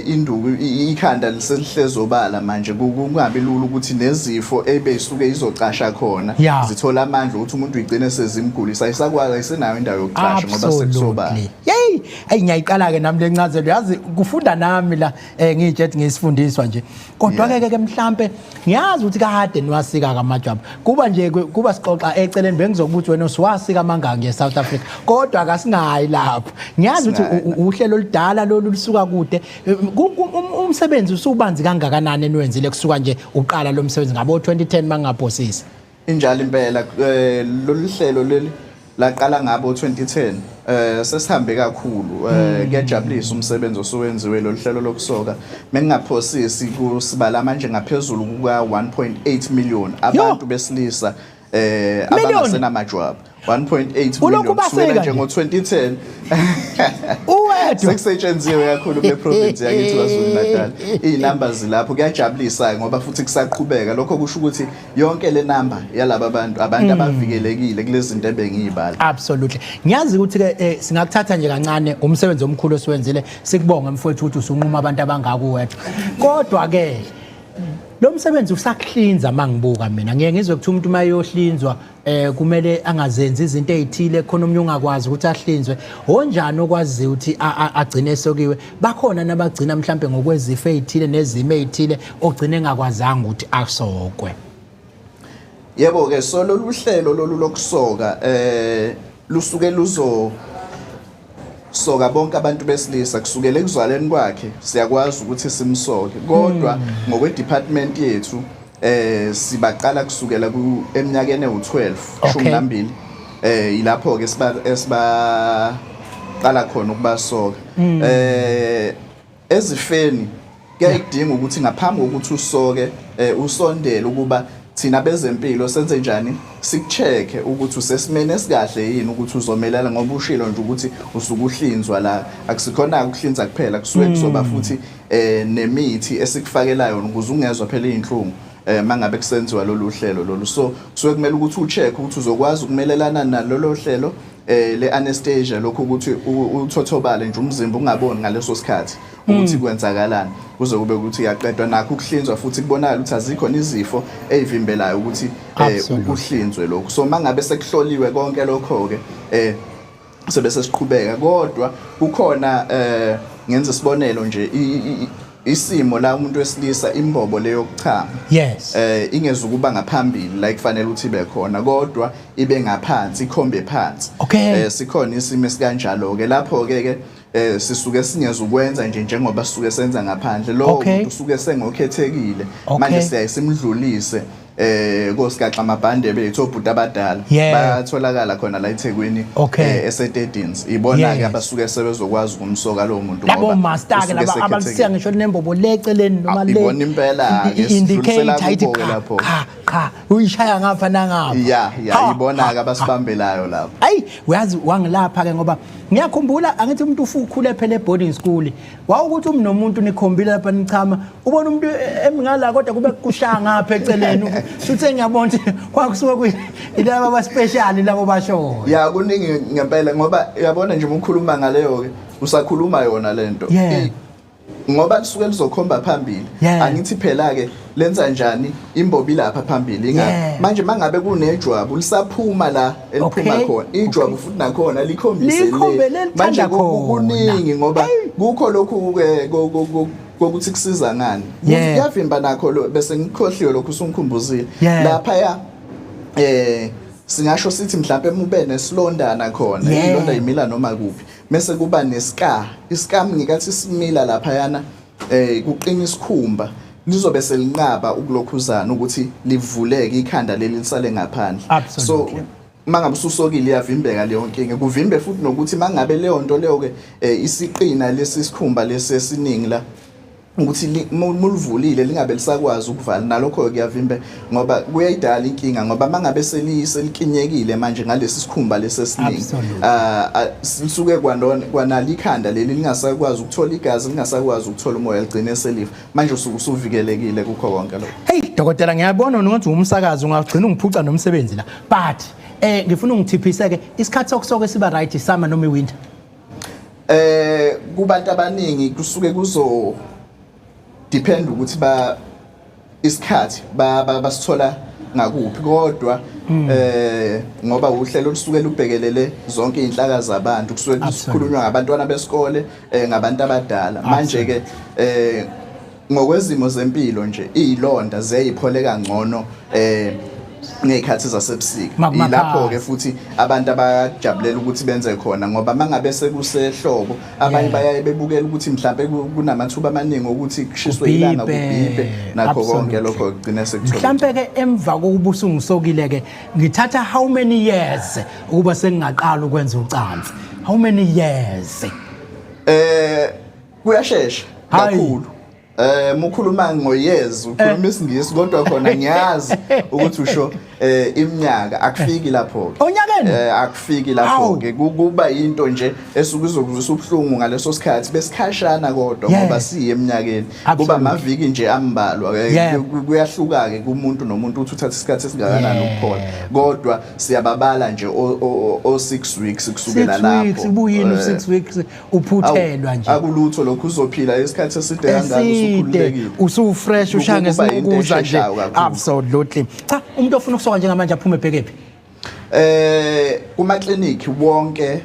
induku ikhanda liselihlezobala manje kungabi lula ukuthi nezifo ebeyisuke izocasha khona zithola amandla ukuthi umuntu uyigcine sezimgulisa ayisakwazi isenayo indawo yokucasha ngoba sekusobala hey ngiyayiqala ke nami lencazelo yazi kufunda nami la ngijethi ngisifundiswa nje kodwa ke mhlambe ngiyazi ukuthi kade niwasika kamajwabu kuba nje kuba sixoxa eceleni bengizokuthi wena usiwasika mangaka ngeSouth Africa kodwa akasingayi lapho ngiyazi ukuthi uhlelo oludala lolu lisuka kude umsebenzi usubanzi kangakanani eniwenzile kusuka nje uqala lo msebenzi ngabo 2010 mangaphosisi injalo impela lolu hlelo leli laqala ngabo 2010 sesihambe kakhulu kuyajabulisa umsebenzi osuwenziwe lo hlelo lokusoka mengingaphosisi kusibala manje ngaphezulu kuka 1.8 million abantu besilisa abangasena majwabu 1.8 million kusukela nje ngo2010 uwedwa sekusetshenziswe kakhulu kule province yakithi kwaZulu Natal inumbers lapho kuyajabulisa ngoba futhi kusaqhubeka lokho kusho ukuthi yonke le number yalabo abantu abavikelekile kulezi zinto ebengiyibala absolutely ngiyazi ukuthi ke singakuthatha nje kancane umsebenzi omkhulu osiwenzile sikubonga mfowethu ukuthi usunquma abantu abangakuwedwa kodwa ke lo msebenzi usakhlinza mangibuka mina ngeke ngizwe ukuthi umuntu mayohlinzwa kumele angazenzi izinto ezithile khona umunye ungakwazi ukuthi ahlinzwe onjani okwazi ukuthi agcine esokiwe bakhona nabagcina mhlambe ngokwezifo ezithile nezimo ezithile ogcine engakwazanga ukuthi asokwe yebo ke so lolu hlelo lolu lokusoka lusuke luzo soka bonke abantu besilisa kusukela ekuzaleni kwakhe siyakwazi ukuthi simsoke kodwa ngokwe department yethu sibaqala kusukela eminyakeni ewu12 12 ilapho ke siba qala khona ukubasoka ezifeni kuyadinga ukuthi ngaphambi kokuthi usoke usondele ukuba thina bezempilo senze njani sikucheke ukuthi usesimene esikahle yini ukuthi uzomelana ngoba ushilo nje ukuthi usukuhlinzwa la akusikhona ukuhlinza kuphela kusuke kuzoba futhi nemithi esikufakelayo ukuze ungezwa phela izinhlungu mangabe kusenziwa lolu hlelo lolu so kusuke kumele ukuthi ucheck ukuthi uzokwazi ukumelelana nalolo hlelo le anesthesia lokho ukuthi uthothobale nje umzimba ungaboni ngaleso sikhathi ukuthi kwenzakalani kuze kube ukuthi yaqedwa nakho ukuhlinzwa futhi kubonakala ukuthi azikho izifo ezivimbelayo ukuthi ukuhlinzwe lokho so mangabe sekuhloliwe konke lokho ke sebese siqhubeka kodwa kukhona ngenze isibonelo nje isimo la umuntu wesilisa imbobo leyo yokuchama yes ingeza ukuba ngaphambili la kufanele ukuthi ibe khona kodwa ibe ngaphansi ikhombe phansi sikhona isimo esikanjalo ke lapho ke sisuke singeza ukwenza nje njengoba sisuke senza ngaphandle lo umuntu usuke sengokhethekile manje siyayisimdlulise kosikaxa amabhande bethu obhuti abadala bayatholakala khona la eThekwini eSededins ibona ke abasuke sebezokwazi ukumsoka lo muntu ngoba labo master ke laba abasiya ngisho nembobo leceleni noma le ibona impela ke sidlulisela kubo lapho cha uyishaya ngapha nangapha ya ibona ke abasibambelayo lapho ayi uyazi wangilapha ke ngoba ngiyakhumbula angithi umuntu ukhule phela eboarding school wawukuthi nomuntu nikhombile lapha nichama ubona umuntu emngala kodwa kube kushaya ngapha eceleni futhi ngiyabona ukuthi kwakusuka ilaba aba special labo basho ya kuningi ngempela ngoba uyabona nje ukukhuluma ngaleyo ke usakhuluma yona lento ngoba lisuke lizokhomba phambili angithi phela ke lenza njani imbobi lapha phambili manje mangabe kunejwabu lisaphuma la eliphuma khona ijwabu futhi nakhona likhombise le manje kuningi ngoba kukho lokhu ke kokuthi kusiza ngani kuyavimba nakho bese ngikhohliwe lokhu usungikhumbuzile lapha ya singasho sithi mhlawumbe ube nesilondana khona ilonda imila noma kuphi bese kuba neska ngikathi simila lapha yana kuqina isikhumba lizobe selinqaba ukulokhuzana ukuthi livuleke ikhanda leli lisale ngaphandle. So mangabe ususokile iyavimbeka leyo nkinga, kuvimbe futhi nokuthi mangabe leyo nto leyo ke isiqina lesi sikhumba lesesiningi la ukuthi mulivulile lingabe lisakwazi ukuvala, nalokho kuyavimbe ngoba kuyayidala inkinga ngoba mangabe selikinyekile manje ngalesi sikhumba lesesiningi lisuke kwanala ikhanda leli lingasakwazi ukuthola igazi, lingasakwazi ukuthola umoya, ligcine selifa, manje usuvikelekile kukho konke lokho. Hey dokotela, ngiyabona ungathi umsakazi ungagcina ungiphuca nomsebenzi la, but ngifuna ungithiphise ke isikhathi sokusoke siba right summer noma winter. Kubantu abaningi kusuke kuzo depend ukuthi isikhathi basithola ngakuphi, kodwa ngoba uhlelo olusuke lubhekelele zonke inhlaka zabantu, kusuke kukhulunywa ngabantwana besikole, ngabantu abadala. Manje ke ngokwezimo zempilo nje izilonda ziyayiphole kangcono ngezikhathi zasebusika, ilapho ke futhi abantu abajabulela ukuthi benze khona ngoba mangabe sekusehlobo abanye bayaye bebukela ukuthi mhlambe kunamathuba amaningi ukuthi kushiswe ilanga kubhibhe nakho konke lokho kugcina sekuthola. Mhlambe ke emva kokuba usungisokile ke ngithatha how many years ukuba sengingaqala ukwenza ucansi? How many years? Kuyashesha kakhulu. Mukhuluma ngoyears ukhuluma isingisi kodwa khona ngiyazi ukuthi usho iminyaka akufiki lapho ke. Onyakeni akufiki lapho ke, kuba into nje esukuzokuzwisa ubhlungu ngaleso sikhathi besikhashana kodwa ngoba siye eminyakeni, kuba amaviki nje ambalwa. Kuyahluka ke kumuntu nomuntu ukuthi uthatha isikhathi esingakanani ukuphola, kodwa siyababala nje o 6 weeks kusukela lapho. Ubuyini 6 weeks uphuthelwa nje, akulutho lokhu uzophila isikhathi eside kangaka usufresh ushange ukuza nje. Absolutely. Cha, umuntu ofuna ukusoka njengamanje aphume ebhekephi? Kuma clinic wonke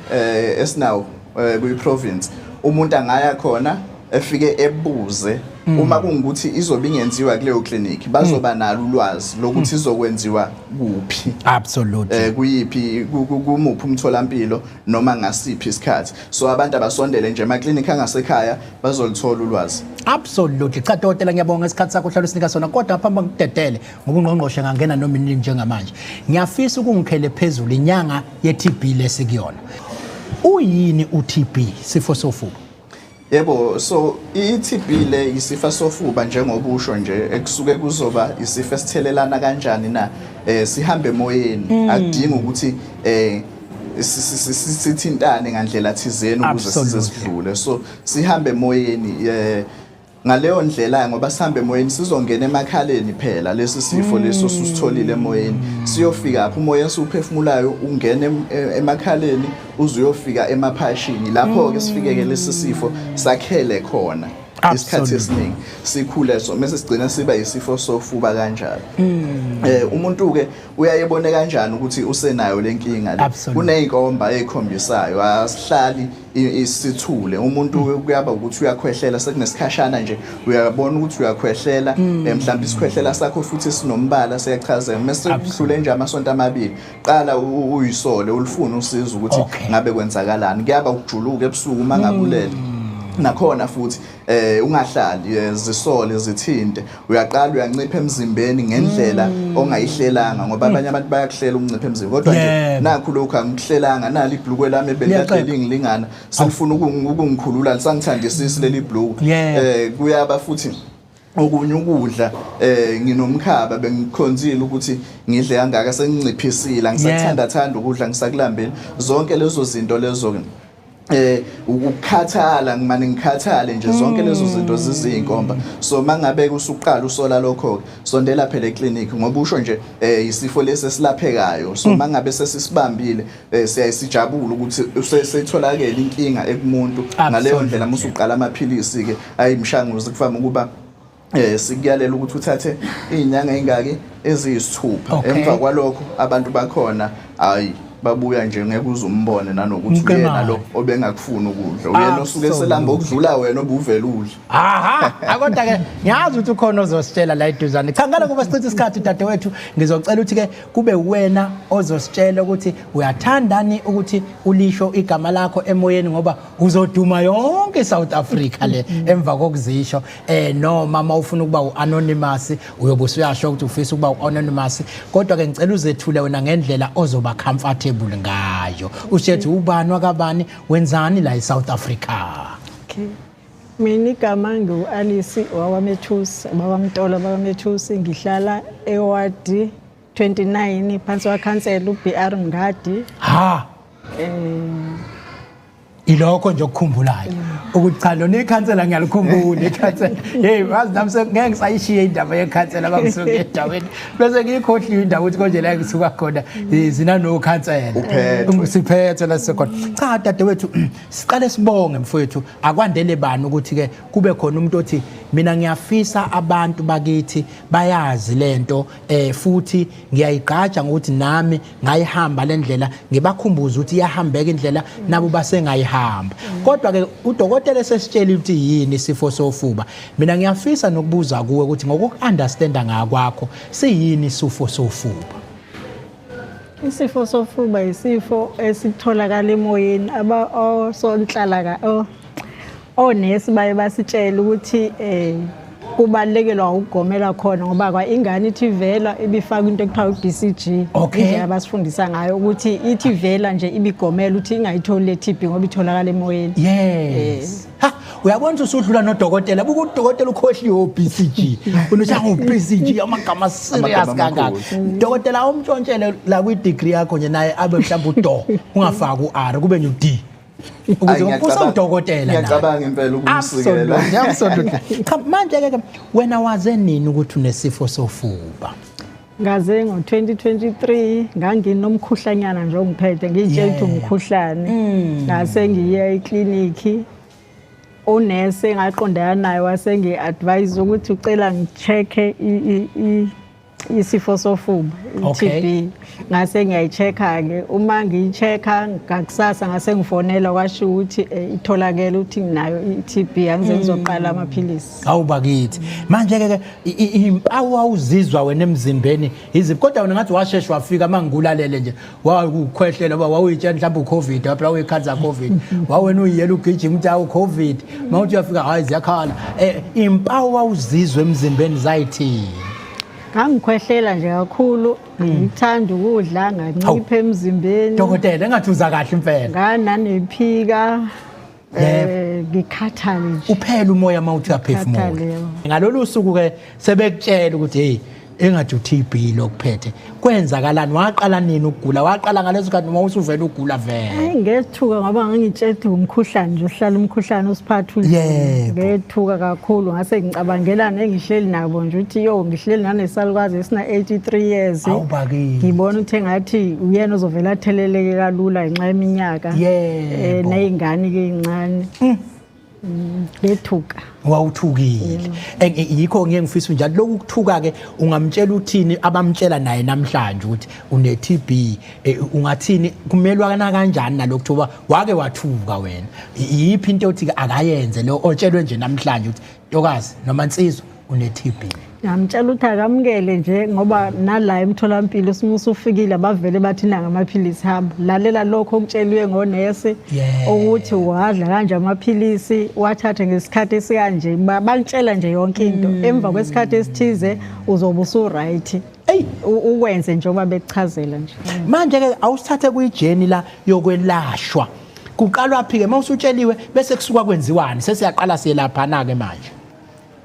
esinawo kwi province umuntu angaya khona efike ebuze uma kungukuthi izobe ingenziwa kuleyo clinic bazoba nalo ulwazi lokuthi izokwenziwa kuphi. Absolutely. Kuyiphi kumuphi umtholampilo noma ngasiphi isikhathi, so abantu abasondele nje ema clinic angasekhaya bazolithola ulwazi. Absolutely. Cha dokotela, ngiyabonga isikhathi sakho uhlala usinika sona, kodwa phamba ngidedele ngoba ungqongqoshe ngangena noma inini njengamanje. Ngiyafisa ukungikhele phezulu inyanga ye-TB lesikuyona. Uyini u-TB, sifo sofuba? Yebo, so i-TB le isifo sofuba njengoba usho nje ekusuke kuzoba isifo esithelelana kanjani na, sihambe emoyeni, akudingi ukuthi sithintane ngandlela thizeni ukuze size sidlule. So sihambe emoyeni, ngaleyo ndlela ngoba sihambe emoyeni sizongena emakhaleni phela lesi sifo leso susitholile emoyeni, siyofika lapho umoya esiuphefumulayo ungene emakhaleni uzuyofika emaphashini, lapho ke sifikeke lesi sifo sakhele khona isikhathi esiningi sikhule, so mase sigcina siba isifo sofuba kanjalo. Umuntu ke uyayebona kanjani ukuthi usenayo lenkinga le? Kuneyinkomba ezikhombisayo, asihlali isithule. Umuntu kuyaba ukuthi uyakhwehlela sekunesikhashana nje uyabona ukuthi uyakhwehlela, mhlawumbe isikhwehlela sakho futhi sinombala siyachazela. Mase kudlule nje amasonto amabili qala uyisole ulifuna usiza ukuthi ngabe kwenzakalani. Kuyaba ukujuluka ebusuku mangabulele nakhona futhi ungahlali zisole zithinte, uyaqala uyancipha emzimbeni ngendlela ongayihlelanga ngoba abanye abantu bayakuhlela ukuncipha emzimbeni, kodwa nje nakho lokho angikuhlelanga, nali ibhlukwe lami ebelikahle lingilingana selifuna ukungikhulula lisangithandisisi leli ibhluku. Kuyaba futhi okunye ukudla nginomkhaba bengikhonzile ukuthi ngidle kangaka senginciphisile, angisathanda ukudla ngisakulambeni. Zonke lezo zinto lezo ukukhathala ngimane ngikhathale nje, zonke lezo zinto ziziyinkomba. So mangabe usuqala usola lokho sondela phela eclinic ngoba usho nje isifo lesi esilaphekayo. So mangabe sesisibambile siyayisijabula ukuthi usetholakele inkinga ekumuntu, ngaleyo ndlela musuqala amaphilisi ke ayimshanguzo kuvama ukuba sikuyalela ukuthi uthathe izinyanga ezingaki eziyisithupha. Emva kwalokho abantu bakhona babuya nje ngeke uzumbone nanokuthi uyena lo obengakufuna ukudla uyena osuke selamba ukudlula wena obuvela udla aha akodwa ke ngiyazi ukuthi ukhona ozositshela la eduzane cha ngala kuba sichitha isikhathi dadewethu ngizocela ukuthi ke kube wena ozositshela ukuthi uyathandani ukuthi ulisho igama lakho emoyeni ngoba uzoduma yonke South Africa le emva kokuzisho noma mawufuna ukuba uanonymous uyobe usuyasho ukuthi ufisa ukuba uanonymous kodwa ke ngicela uzethule wena ngendlela ozoba comfortable ngayo ushethu ubani wakabani wenzani la eSouth Africa. Okay, mina igama ngu-Alice wawamethusi bawamtola bawamethusi ngihlala ewadi 29 phansi wakhansela uBR Mngadi. Ha ilokho nje okukhumbulayo ukuthi cha lona ikhansela ngiyalikhumbula ikhansela hey wazi nami ngeke ngisayishiye indaba yekhansela abangisuke endaweni bese ngikhohliwe indawo ukuthi konje la ngisuka khona zina no khansela ngisiphethe la sekhona cha dadewethu siqale sibonge mfowethu akwandele bani ukuthi ke kube khona umuntu othi mina ngiyafisa abantu bakithi bayazi lento futhi ngiyayigqaja ngokuthi nami ngayihamba lendlela ngibakhumbuza ukuthi iyahambeka indlela nabo basengayihamba kodwa ke udokotela sesitshela ukuthi yini isifo sofuba mina ngiyafisa nokubuza kuwe ukuthi ngokuunderstanda ngakwakho siyini isifo sofuba. Isifo sofuba isifo esitholakala emoyeni osonhlala onesi baye basitshela ukuthi kubalekela ukugomela khona ngoba kwa ingane ithi vela ibifaka into ekuthiwa uBCG indlela abasifundisa ngayo ukuthi ithi vela nje ibigomela ukuthi ingayitholi le TB ngoba itholakala emoyeni. Yes ha uyabona usudlula nodokotela buku udokotela ukhohliwe uBCG unoshanga uBCG amagama serious kangaka dokotela umtshontshele la kwi degree yakho nje naye abe mhlawumbe udo ungafaka uR kube nje uD ukuze usawudokotela ngiyacabanga impela ukumsikela absolutely cha manje ke wena waze nini ukuthi unesifo sofuba? Ngaze ngo2023 nganginomkhuhlanyana nje ongiphethe ngitshela ukuthi umkhuhlane ngase ngiye ekliniki unese ngaqondana naye wase ngiadvise ukuthi ucela ngichecke isifo sofuba iTB ngase ngiyayichecka ke uma ngiyichecka ngakusasa ngase ngifonela kwasho ukuthi itholakele ukuthi nginayo iTB angize ngizoqala amaphilisi. Awubakithi manje ke impawu awuzizwa wena emzimbeni iziphi kodwa wena ngathi washeshwa wafika mangiulalele nje wakukhwehlela wawuyitshela mhlawumbe uCovid phela uyikhaza COVID wawena uyiyela ugijima uthi awu COVID mawuthi uyafika hayi ziyakhala impawu awuzizwa emzimbeni zayithi ngangikhwehlela nje kakhulu ngithanda ukudla ngancipha emzimbeni dokotela engathi uza kahle impela ngananephika ngikhathala nje uphela umoya mawuthi uyaphefumula ngalolu suku ke sebekutshela ukuthi hey engathi uTB lokuphethe kwenzakalani waqala nini ukugula waqala ngaleso sikhathi noma usuvela ugula vele? Hayi ngethuka ngoba ngangitshela umkhuhlane nje uhlala umkhuhlane usiphathule ngethuka kakhulu ngase ngicabangela nengihleli nabo nje ukuthi yo ngihleli nanesalukazi esina 83 years ngibona ukuthi engathi uyena ozovela atheleleke kalula inxa yeminyaka nezingane ke incane lethuka wawuthukile yikho ngeke ngifisa njalo lokhu kuthuka ke ungamtshela uthini abamtshela naye namhlanje ukuthi une TB ungathini kumelwa kana kanjani nalokuthuba wake wathuka wena yiphi into othi akayenze lo otshelwe nje namhlanje ukuthi ntokazi noma insizwa une TB? Ngamtshela ukuthi akamukele nje ngoba nala emtholampilo simusa ufikile bavele bathi nanga amaphilisi hamba lalela lokho okutsheliwe ngonese ukuthi wadla kanje amaphilisi wathatha ngesikhathi esikanje bangitshela nje yonke into emva kwesikhathi esithize uzoba usu right ukwenze njengoba bekuchazela nje manje ke awusithathe kuyijeni la yokwelashwa kuqalwa phi ke mawusutsheliwe bese kusuka kwenziwani sesiyaqala siyelaphana ke manje?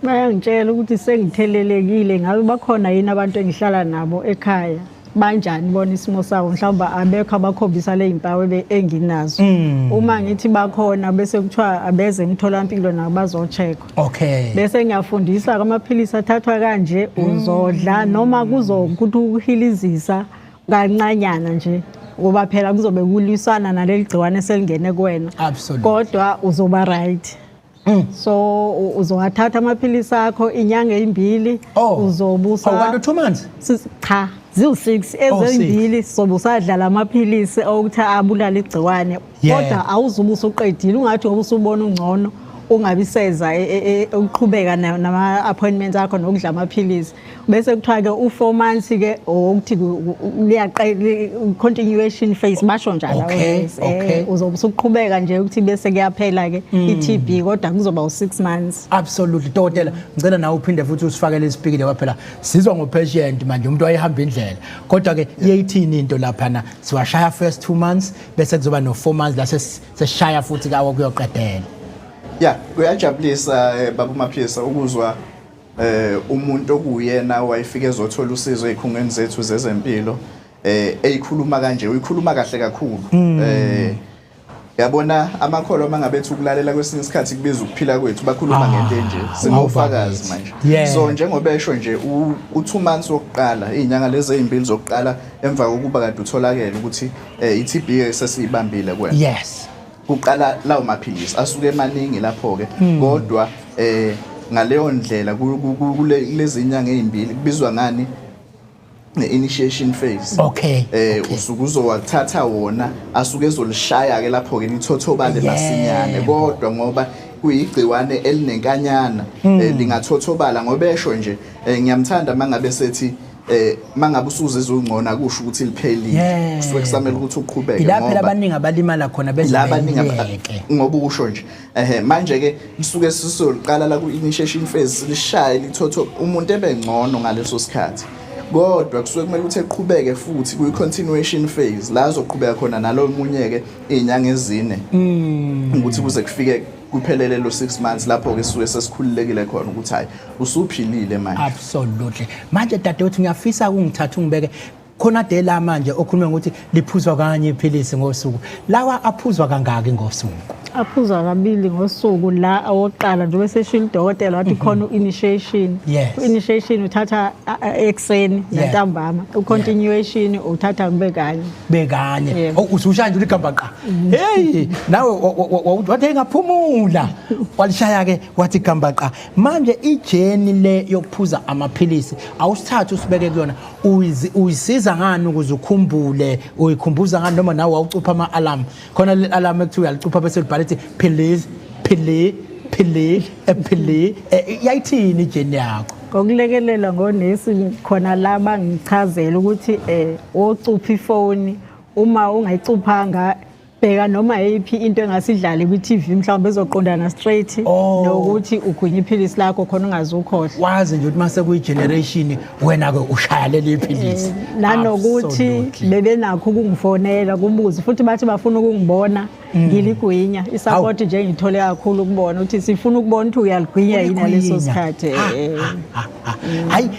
Bayangitshela ukuthi sengithelelekile ngabe bakhona yini abantu engihlala nabo ekhaya banjani bona isimo sawo mhlawumbe abekho abakhombisa le impawu enginazo uma ngithi bakhona bese kuthiwa abeze emtholampilo nabo bazocheckwa bese ngiyafundisa amaphilisi athathwa kanje uzodla noma kuzokuthi ukuhilizisa kancanyana nje ngoba phela kuzobe kulisana naleli gciwane selingene kuwena kodwa uzoba right. So uzowathatha amaphilisi akho inyanga ezimbili uzobusa kwanto 2 months cha ziwu6 ezimbili sobusadlala amaphilisi okuthi abulala igciwane kodwa awuzuba usuqedile ungathi ngoba usubona ungcono ungabiseza ukuqhubeka nama appointments akho nokudla amaphilisi bese kuthiwa ke u4 months ke ukuthi liyaqela continuation phase basho njalo uzobe usuqhubeka nje ukuthi bese kuyaphela ke iTB kodwa kuzoba u6 months. Absolutely Dokotela ngicela nawe uphinde futhi usifakele isipikile kwaphela sizwa ngopatient manje umuntu wayehamba indlela kodwa ke iyayithini into lapha na siwashaya first 2 months bese kuzoba no4 months la sesishaya futhi kawo kuyoqedela. Kuyajabulisa baba Maphisa ukuzwa umuntu okuyena wayefika ezothola usizo ezikhungweni zethu zezempilo eyikhuluma kanje uyikhuluma kahle kakhulu. Yabona amakholo mangabethu ukulalela kwesinye isikhathi kubiza ukuphila kwethu bakhuluma ngento enje singofakazi manje. So njengoba esho nje u2 months wokuqala izinyanga lezi ezimbili zokuqala emva kokuba kade utholakele ukuthi iTB sesiyibambile kwena. Yes. Kuqala lawo maphilisi asuke emaningi lapho ke kodwa ngaleyo ndlela kulezi inyanga ezimbili kubizwa ngani initiation phase. Usuku uzowathatha wona asuke ezolishaya ke lapho ke lithothobale masinyane kodwa ngoba kuyigciwane elinenkanyana lingathothobala ngoba esho nje ngiyamthanda mangabe sethi mangabe usuze ezongcona kusho ukuthi liphelile kusuke kusamele ukuthi uqhubeke ngoba lapha abaningi abalimala khona bezibeke ngoba usho nje manje ke lisuke sisoliqala la ku initiation phase lishaye lithotho umuntu ebengcono ngaleso sikhathi kodwa kusuke kumele ukuthi eqhubeke futhi ku continuation phase la azoqhubeka khona nalo munyeke izinyanga ezine ukuthi kuze kufike kuphelele lo 6 months lapho ke suke sesikhululekile khona ukuthi hayi usuphilile manje. Absolutely manje dadewethu ngiyafisa ukungithatha ungibeke khona dela manje okhuluma ukuthi liphuzwa kanye iphilisi ngosuku lawa aphuzwa kangaki ngosuku? Aphuzwa kabili ngosuku la awoqala nje bese shilo udokotela wathi khona uinitiation. Uinitiation uthatha ekseni nantambama ucontinuation uthatha bekanye usushaya nje ligamba qa hey nawe wathi ngaphumula walishaya ke wathi gamba qa manje ijeni le yokuphuza amaphilisi awusithatha usibeke kuyona uyisiza ngani ukuze ukhumbule uyikhumbuza ngani noma nawe awucupha ama alarm khona le alarm ekuthiwa yalcupha bese libhalithi please yayithini ijeni yakho? Ngokulekelela ngonesi khona la bangichazela ukuthi ocupha ifoni uma ungayicuphanga bheka noma yiphi into engasidlali ku-TV mhlawumbe ezoqondana straight nokuthi ugwinya iphilisi lakho khona ungazukhohle wazi nje ukuthi mase kuyi-generation wena ke ushaya leli philisi nanokuthi bebenakho ukungifonela kubuze futhi bathi bafuna ukungibona ngiligwinya isupport nje ngithole kakhulu ukubona ukuthi sifuna ukubona ukuthi uyaligwinya yini leso sikhathi hayi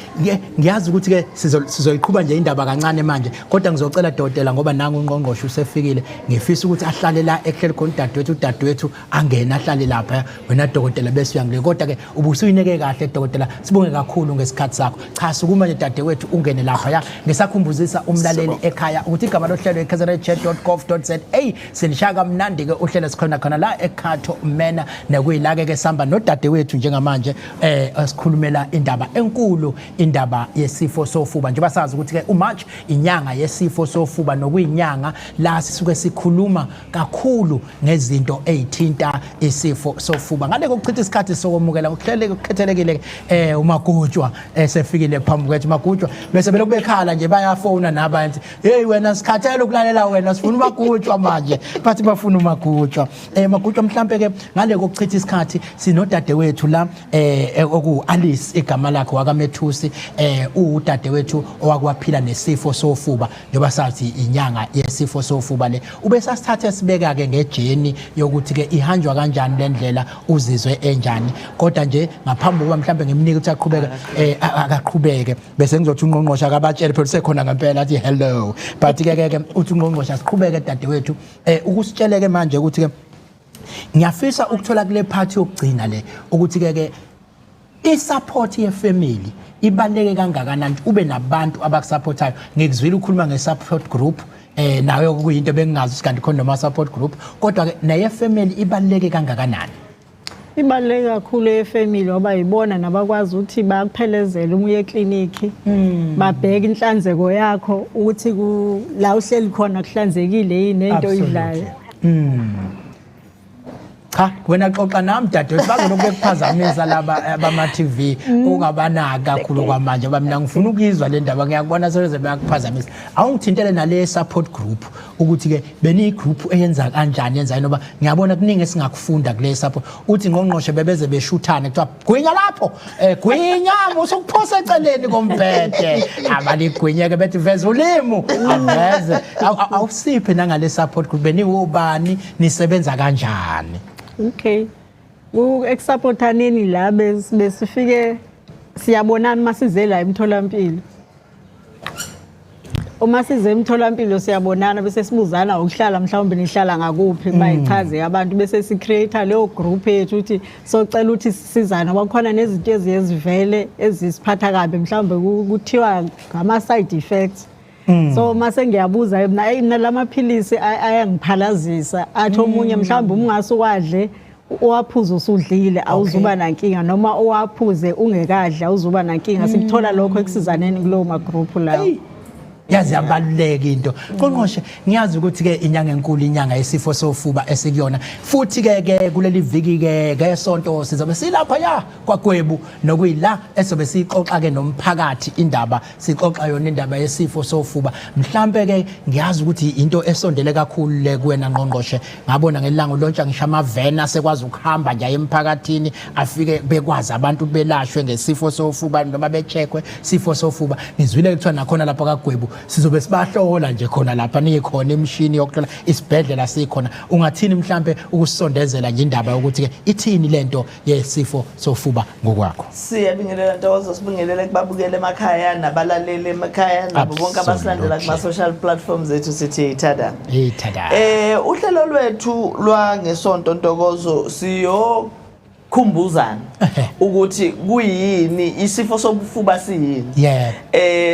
ngiyazi ukuthi ke sizoyiqhubha nje indaba kancane manje kodwa ngizocela Dokotela ngoba nangu ungqongqoshe usefikile ngifisa ukuthi ahlale la ehleli khona udadewethu angena ahlale lapha wena Dokotela bese uyangile kodwa ke ubusuyineke kahle Dokotela sibonge kakhulu ngesikhathi sakho cha sukuma nje dadewethu ungene lapha ngisakhumbuzisa umlaleli ekhaya ukuthi igama lohlelo ekzra.gov.za sinishaka mnandi ke uhlelo sikhona khona la eKhatho Mena nekuyilake ke samba nodadewethu njengamanje esikhulumela indaba enkulu indaba yesifo sofuba njengoba sazi ukuthi ke uMarch inyanga yesifo sofuba nokuyinyanga la sisuke sikhuluma kakhulu ngezinto ezithinta isifo sofuba ngale kokuchitha isikhathi sokwamukela ukuhleleke ukukhethelekile uMagutshwa esefikile phambi kwethu Magutshwa bese belokhu bekhala nje bayafona nabantu hey wena sikhathele ukulalela wena sifuna uMagutshwa manje bathi bafuna uMagutshwa Magutshwa mhlambe ke ngale kokuchitha isikhathi sinodadewethu la oku Alice igama lakhe wakaMethusi udadewethu owakwaphila nesifo sofuba njengoba sathi inyanga yesifo sofuba le ube sasithatha sibeka ke ngejeni yokuthi ke ihanjwa kanjani lendlela uzizwe enjani kodwa nje ngaphambi kokuba mhlambe ngimnike ukuthi aqhubeke akaqhubeke bese ngizothi ungqongqosha akabatshele phela sekhona ngempela athi hello but ke uthi ungqongqosha siqhubeke dadewethu ukusitsheleke manje ukuthi ke ngiyafisa ukuthola kule part yokugcina le ukuthi ke isupport yefamily ibaleke kangakanani ube nabantu abakusupportayo ngikuzwile ukukhuluma ngesupport group nawe kuyinto bengingazi sikanti khona noma support group kodwa ke naye family ibaleke kangakanani? Ibaluleke kakhulu efamily ngoba yibona nabakwazi ukuthi bakuphelezele uma uye ekliniki babheke inhlanzeko yakho ukuthi la uhleli khona kuhlanzekile yini into idlayo. Cha wena xoxa nami dadewethu bazoloku bekuphazamisa laba abama TV ungabanaka kakhulu kwamanje bamina ngifuna ukuyizwa le ndaba ngiyakubona seleze bayakuphazamisa awungithintele nale support group ukuthi ke beni group eyenza kanjani yenza noba ngiyabona kuningi esingakufunda kule support uthi ngongqoshe bebeze beshuthane kuthiwa gwinya lapho gwinya usukuphosa eceleni komphethe abaligwinyeke bethi veza ulimo aveze awusiphe nangale support group beni ubani nisebenza kanjani. Okay. Ekusupportaneni la besifike siyabonana masize la emtholampilo. Uma size emtholampilo siyabonana bese sibuzana ukuhlala mhlawumbe nihlala ngakuphi bayichaze abantu bese si create leyo group yethu uthi socela ukuthi sisizana bakhona nezinto ezivele ezisiphatha kabe mhlawumbe kuthiwa ngama side effects. So mase ngiyabuza mina lamaphilisi ayangiphalazisa athi omunye mhlawumbe ungasukwadle owaphuza usudlile awuzuba nankinga noma owaphuze ungekadla awuzuba nankinga sikuthola lokho ekusizaneni kulowo ma group lawo. Yazi yabaluleka into qonqoshe ngiyazi ukuthi ke inyanga enkulu inyanga yesifo sofuba esikuyona futhi ke kuleli viki ke ngesonto sizobe silapha ya kwaGwebu nokuyila esobe sixoxa ke nomphakathi indaba sixoxa yona indaba yesifo sofuba mhlambe ke ngiyazi ukuthi into esondele kakhulu le kuwena ngqongqoshe ngabona ngelanga lontsha ngisho amavena sekwazi ukuhamba nje emphakathini afike bekwazi abantu belashwe ngesifo sofuba noma becheckwe sifo sofuba ngizwile kuthiwa nakhona lapha kaGwebu sizobe sibahlola nje khona lapha nikhona imshini yokuhlola isibhedlela sikhona ungathini mhlambe ukusondezela nje indaba ukuthi ke ithini lento yesifo sofuba ngokwakho. Siyabingelela Ntokozo sibingelele kubabukele emakhaya nabalaleli emakhaya nabo bonke abasilandela kuma social platforms ethu sithi ithada. Uhlelo lwethu lwangesonto Ntokozo siyo khumbuzana ukuthi kuyini isifo sofuba siyini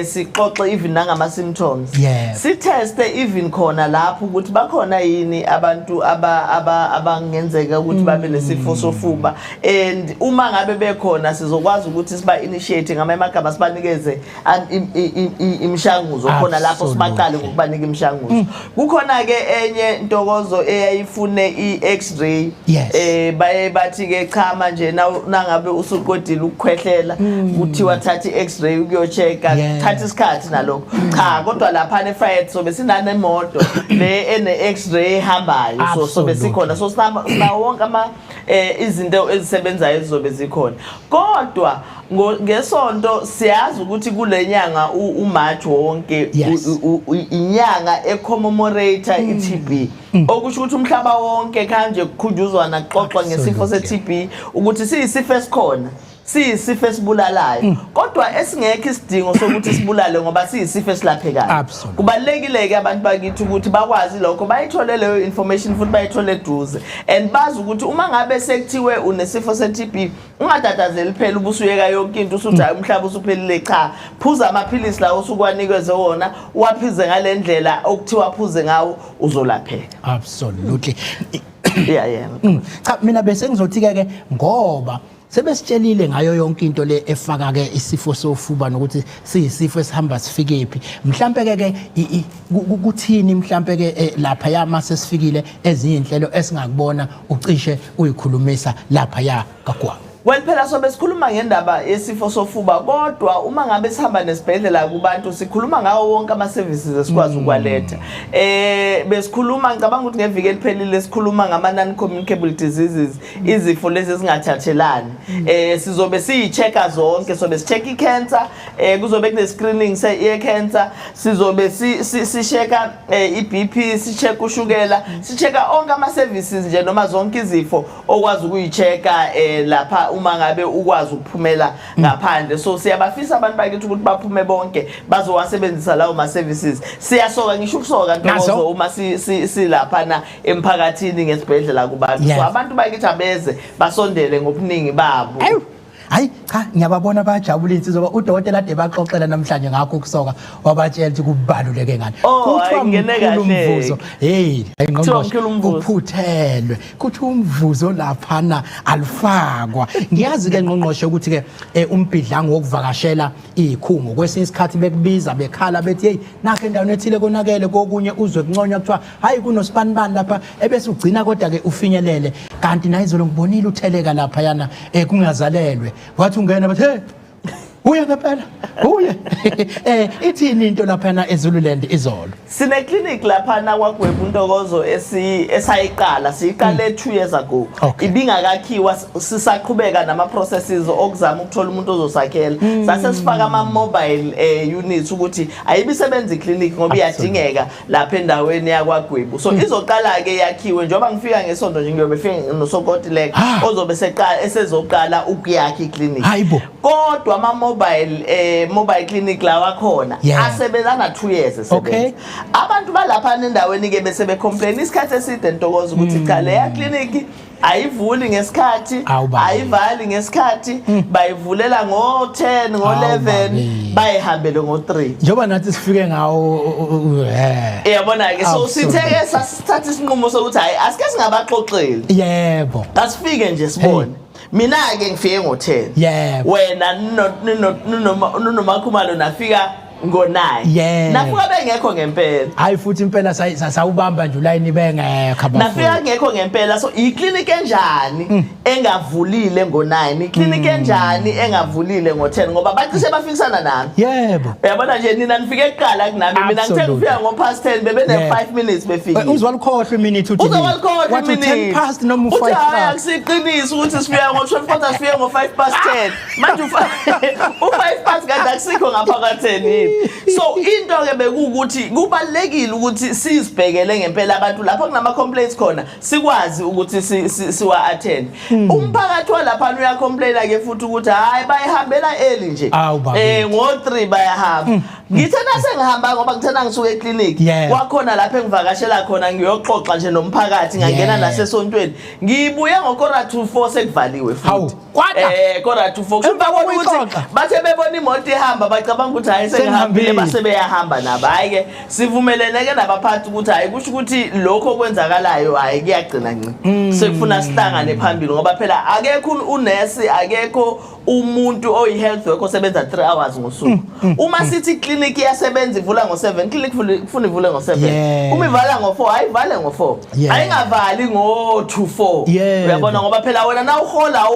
sixoxe even nangama symptoms siteste even khona lapho ukuthi bakhona yini abantu abangenzeka ukuthi babe nesifo sofuba and uma ngabe bekhona sizokwazi ukuthi siba initiate ngama emagaba sibanikeze imishanguzo khona lapho sibaqale ngokubanika imishanguzo kukhona ke enye Ntokozo eyayifune iX-ray baye bathi ke cha manje nangabe usuqodile ukukhwehlela kuthiwa thathi iX-ray ukuyochecka thatha isikhathi nalokho cha kodwa lapha neFriday so besinane emoto le ene X-ray ehambayo so besikhona so sina wonke ama izinto ezisebenzayo ezizobe zikhona kodwa ngesonto siyazi ukuthi kulenyanga uMarch wonke inyanga ecommemorate iTB okusho ukuthi umhlaba wonke kanje kukhunjuzwa naxoxwa ngesifo seTB ukuthi siyisifo esikhona siyisifo esibulalayo kodwa esingekho isidingo sokuthi sibulale ngoba siyisifo esilaphekayo kubalekile ke abantu bakithi ukuthi bakwazi lokho bayithole leyo information futhi bayithole eduze and bazi ukuthi uma ngabe sekuthiwe unesifo seTB ungatatazeli phela ubusuyeka yonke into usuthi umhlaba usuphelile cha phuza amaphilisi la usukwanikeze wona uwaphize ngalendlela okuthiwa phuze ngawo uzolapheka. Absolutely. Yeah. Cha mina bese ngizothi ke ngoba sebesitshelile ngayo yonke into le efaka ke isifo sofuba nokuthi siyisifo esihamba sifikephi mhlambe ke kuthini mhlambe ke lapha ya mase sifikile ezinye inhlelo esingakubona ucishe uyikhulumisa lapha ya kaGwebu. Well phela so besikhuluma ngendaba yesifo sofuba kodwa uma ngabe sihamba nesibhedlela kubantu sikhuluma ngawo wonke ama services esikwazi ukwaletha besikhuluma ngicabanga ukuthi ngeviki eliphelile sikhuluma ngama non communicable diseases izifo lezi ezingathathelani sizobe siyichecka zonke sobe sicheck icancer kuzobe kune screening ye cancer sizobe sichecka iBP sicheck ushukela sichecka onke ama services nje noma zonke izifo okwazi ukuyichecka lapha uma ngabe ukwazi ukuphumela ngaphandle so siyabafisa abantu bakithi ukuthi baphume bonke bazowasebenzisa lawo ma services siyasoka ngisho ukusoka Ntokozo uma silapha na emphakathini ngesibhedlela kubantu so abantu bakithi abeze basondele ngobuningi babo hayi cha ngiyababona bayajabula insizwa ngoba udokotela ade baxoxela namhlanje ngakho ukusoka wabatshela ukuthi kubaluleke ngani kuthiwa ngene umvuzo hey ngqongqoshe uphuthelwe kuthi umvuzo laphana alifakwa ngiyazi ke ngqongqoshe ukuthi ke umbhidlango wokuvakashela ikhungo kwesinye isikhathi bekubiza bekhala bethi hey nakho endaweni ethile konakele kokunye uzwe kunconywa kuthiwa hayi kunospanibani lapha ebese ugcina kodwa ke ufinyelele kanti nayizolo ngibonile utheleka lapha yana kungazalelwe wathi ungena bathi hey uye ngempela uye ithini into lapha na eZululand izolo sine clinic lapha na kwaGwebu Ntokozo esayiqala siyiqale 2 years ago ibingakakhiwa sisaqhubeka nama processes okuzama ukuthola umuntu ozosakhela sase sifaka ama mobile units ukuthi ayibisebenza iclinic ngoba iyadingeka lapha endaweni yakwaGwebu so izoqala ke yakhiwe njengoba ngifika ngesonto nje ngiyobe fika noSokotileka ozobe seqala esezoqala ukuyakha iclinic kodwa ama mobile clinic lawa khona asebenzana 2 years esebenza abantu balapha nendaweni ke bese be complain isikhathi eside Ntokozo ukuthi cha leya clinic ayivuli ngesikhathi ayivali ngesikhathi bayivulela ngo10 ngo11 bayihambele ngo3 njoba nathi sifike ngawo yabona ke so sitheke sasithatha isinqumo sokuthi hayi asike singabaxoxeli yebo asifike nje sibone mina ke ngifike ngo10 yebo wena nomakhumalo nafika ngo9 nafika bengekho ngempela hayi futhi impela sawubamba nje ulayini bengekho abafundi nafika ngekho ngempela so iclinic enjani engavulile ngo9 iclinic enjani engavulile ngo10 ngoba bacishe bafikisana nami yebo uyabona nje nina nifike eqala kunami mina ngithe ngifika ngo-5 bebe ne5 minutes befikile uzwalikhohlwa iminute uthi uzwalikhohlwa iminute 10 past noma u5 uthi hayi akusiqinisa ukuthi sifika ngo-12 sifike ngo5 past 10 manje u5 past kade akusikho ngaphakathi 10 so into ke bekukuthi kubalekile ukuthi sizibhekele ngempela abantu lapho kunama complaints khona sikwazi ukuthi siwa attend umphakathi walapha uya complain ke futhi ukuthi hayi bayihambela early nje ngo3 bayahamba ngithena sengihamba ngoba ngithena ngisuka eclinic kwakhona lapha engivakashela khona ngiyoxoxa nje nomphakathi ngangena nasesontweni ngibuye ngokora 2:4 sekuvaliwe futhi kora 2:4 kusho ukuthi bathe bebona imoto ihamba bacabanga ukuthi hayi sengihambile base beyahamba nabo hayi ke sivumelene ke nabaphathi ukuthi hayi kusho ukuthi lokho okwenzakalayo hayi kuyagcina nci sekufuna sihlangane phambili ngoba phela akekho unesi akekho umuntu oyihealth worker osebenza 3 hours ngosuku uma sithi clinic iyasebenza ivula ngo7 clinic kufuna ivule ngo7 uma ivala ngo4 ayivale ngo4 ayingavali ngo2:4 uyabona ngoba phela wena na uhola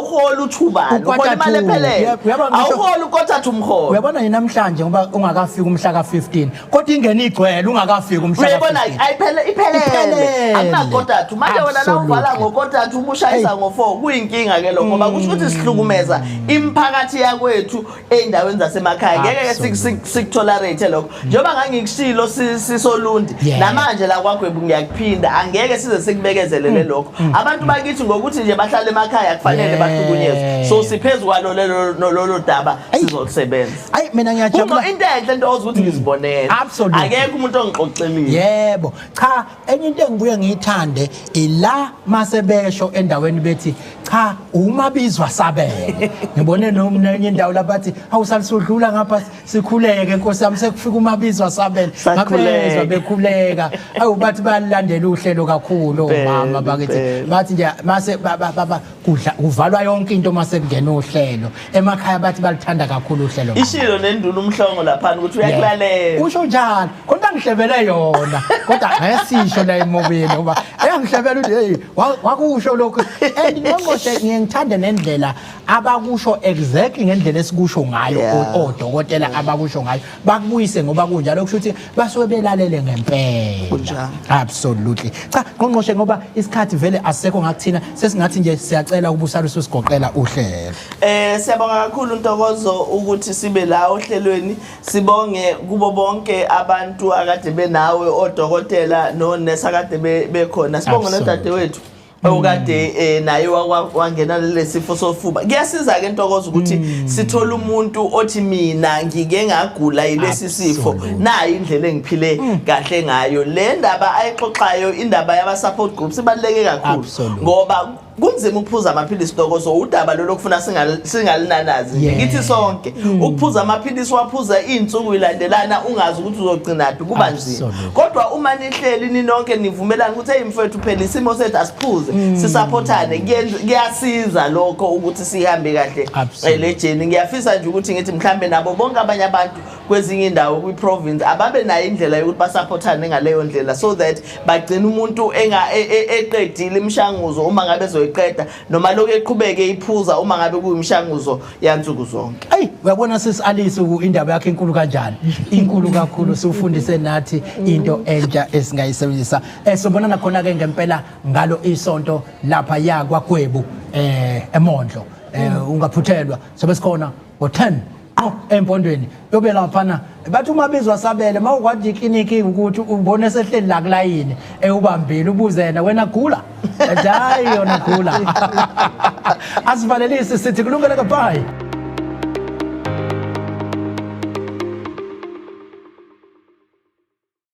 uthubani uhola imali ephelele awuhola ukothatha umholo uyabona yini namhlanje ngoba ungakafika umhla ka15 kodwa ingene igcwele ungakafika umhla uyabona iphelele akunakotathu manje wena na uvala ngokotathu ubushayisa ngo4 kuyinkinga ke lokho ngoba kusho ukuthi sihlukumeza imphakathi yakwethu endaweni zasemakhaya ngeke sikutolerate lokho njengoba ngangikushilo sisolundi namanje la kwaGwebu ngiyakuphinda angeke size sikubekezelele lokho abantu bakithi ngokuthi nje bahlala emakhaya kufanele bahlukunyezwe so siphezulu kwalo lolo daba sizolisebenza ayi mina ngiyajabula into enhle into ozukuthi ngizibonele akekho umuntu ongixoxelile yebo cha enye into engibuye ngiyithande ila masebesho endaweni bethi cha umabizwa sabele ngibone nomnenye indawo labathi awusalisudlula ngapha sikhuleke Nkosi yami sekufika umabizwa sabele makhulezwa bekhuleka awu bathi balandela uhlelo kakhulu mama bakithi bathi nje mase kudla kuvalwa yonke into mase kungena uhlelo emakhaya bathi balithanda kakhulu uhlelo ishilo nenduna umhlongo lapha ukuthi uyakulalela usho njalo kodwa ngihlebele yona kodwa ngesisho la emobile ngoba engihlebele uthi hey wakusho lokho ngingqongqoshe ngiyangithanda nendlela abakusho exactly ngendlela esikusho ngayo odokotela abakusho ngayo bakubuyise ngoba kunjalo kusho ukuthi basuke belalele ngempela absolutely cha ngqongqoshe ngoba isikhathi vele asekho ngakuthina sesingathi nje siyacela ukubusala sisigoqela uhlelo siyabonga kakhulu Ntokozo ukuthi sibe la ohlelweni sibonge kubo bonke abantu akade benawe odokotela nonesi akade bekhona sibonge nodadewethu okade naye wangena lesifo sofuba kuyasiza ke Ntokozo ukuthi sithola umuntu othi mina ngike ngagula yilesi sifo nayi indlela engiphile kahle ngayo le ndaba ayixoxayo indaba yaba support groups ibaleke kakhulu ngoba kunzima ukuphuza amaphilisi Ntokozo udaba lo lokufuna singalinanazi ngithi sonke ukuphuza amaphilisi waphuza insuku ilandelana ungazi ukuthi uzogcinaphi kuba nzima kodwa uma nihleli ninonke nivumelana ukuthi hey mfowethu phela isimo sethu asiphuze sisupportane kuyasiza lokho ukuthi sihambe kahle le journey ngiyafisa nje ukuthi ngithi mhlambe nabo bonke abanye abantu kwezinye indawo kwi province ababe nayo indlela yokuthi basupportane ngaleyo ndlela so that bagcina umuntu eqedile imishanguzo uma ngabe ezoyiqeda noma lokho eqhubeke iphuza uma ngabe kuyimishanguzo yansuku zonke. Hey uyabona sisi Alice indaba yakhe inkulu kanjani inkulu kakhulu sifundise nathi into entsha esingayisebenzisa sobonana khona ke ngempela ngalo isonto lapha yakwaGwebu eMondlo ungaphuthelwa sobe sikhona ngo10 empondweni yobe laphana bathi uma bizwa sabele mawukwathi ikliniki ukuthi ubone sehleli la kulayini ubambile ubuzena wena gula hayi yona gula asivalelise sithi kulungele ka bye.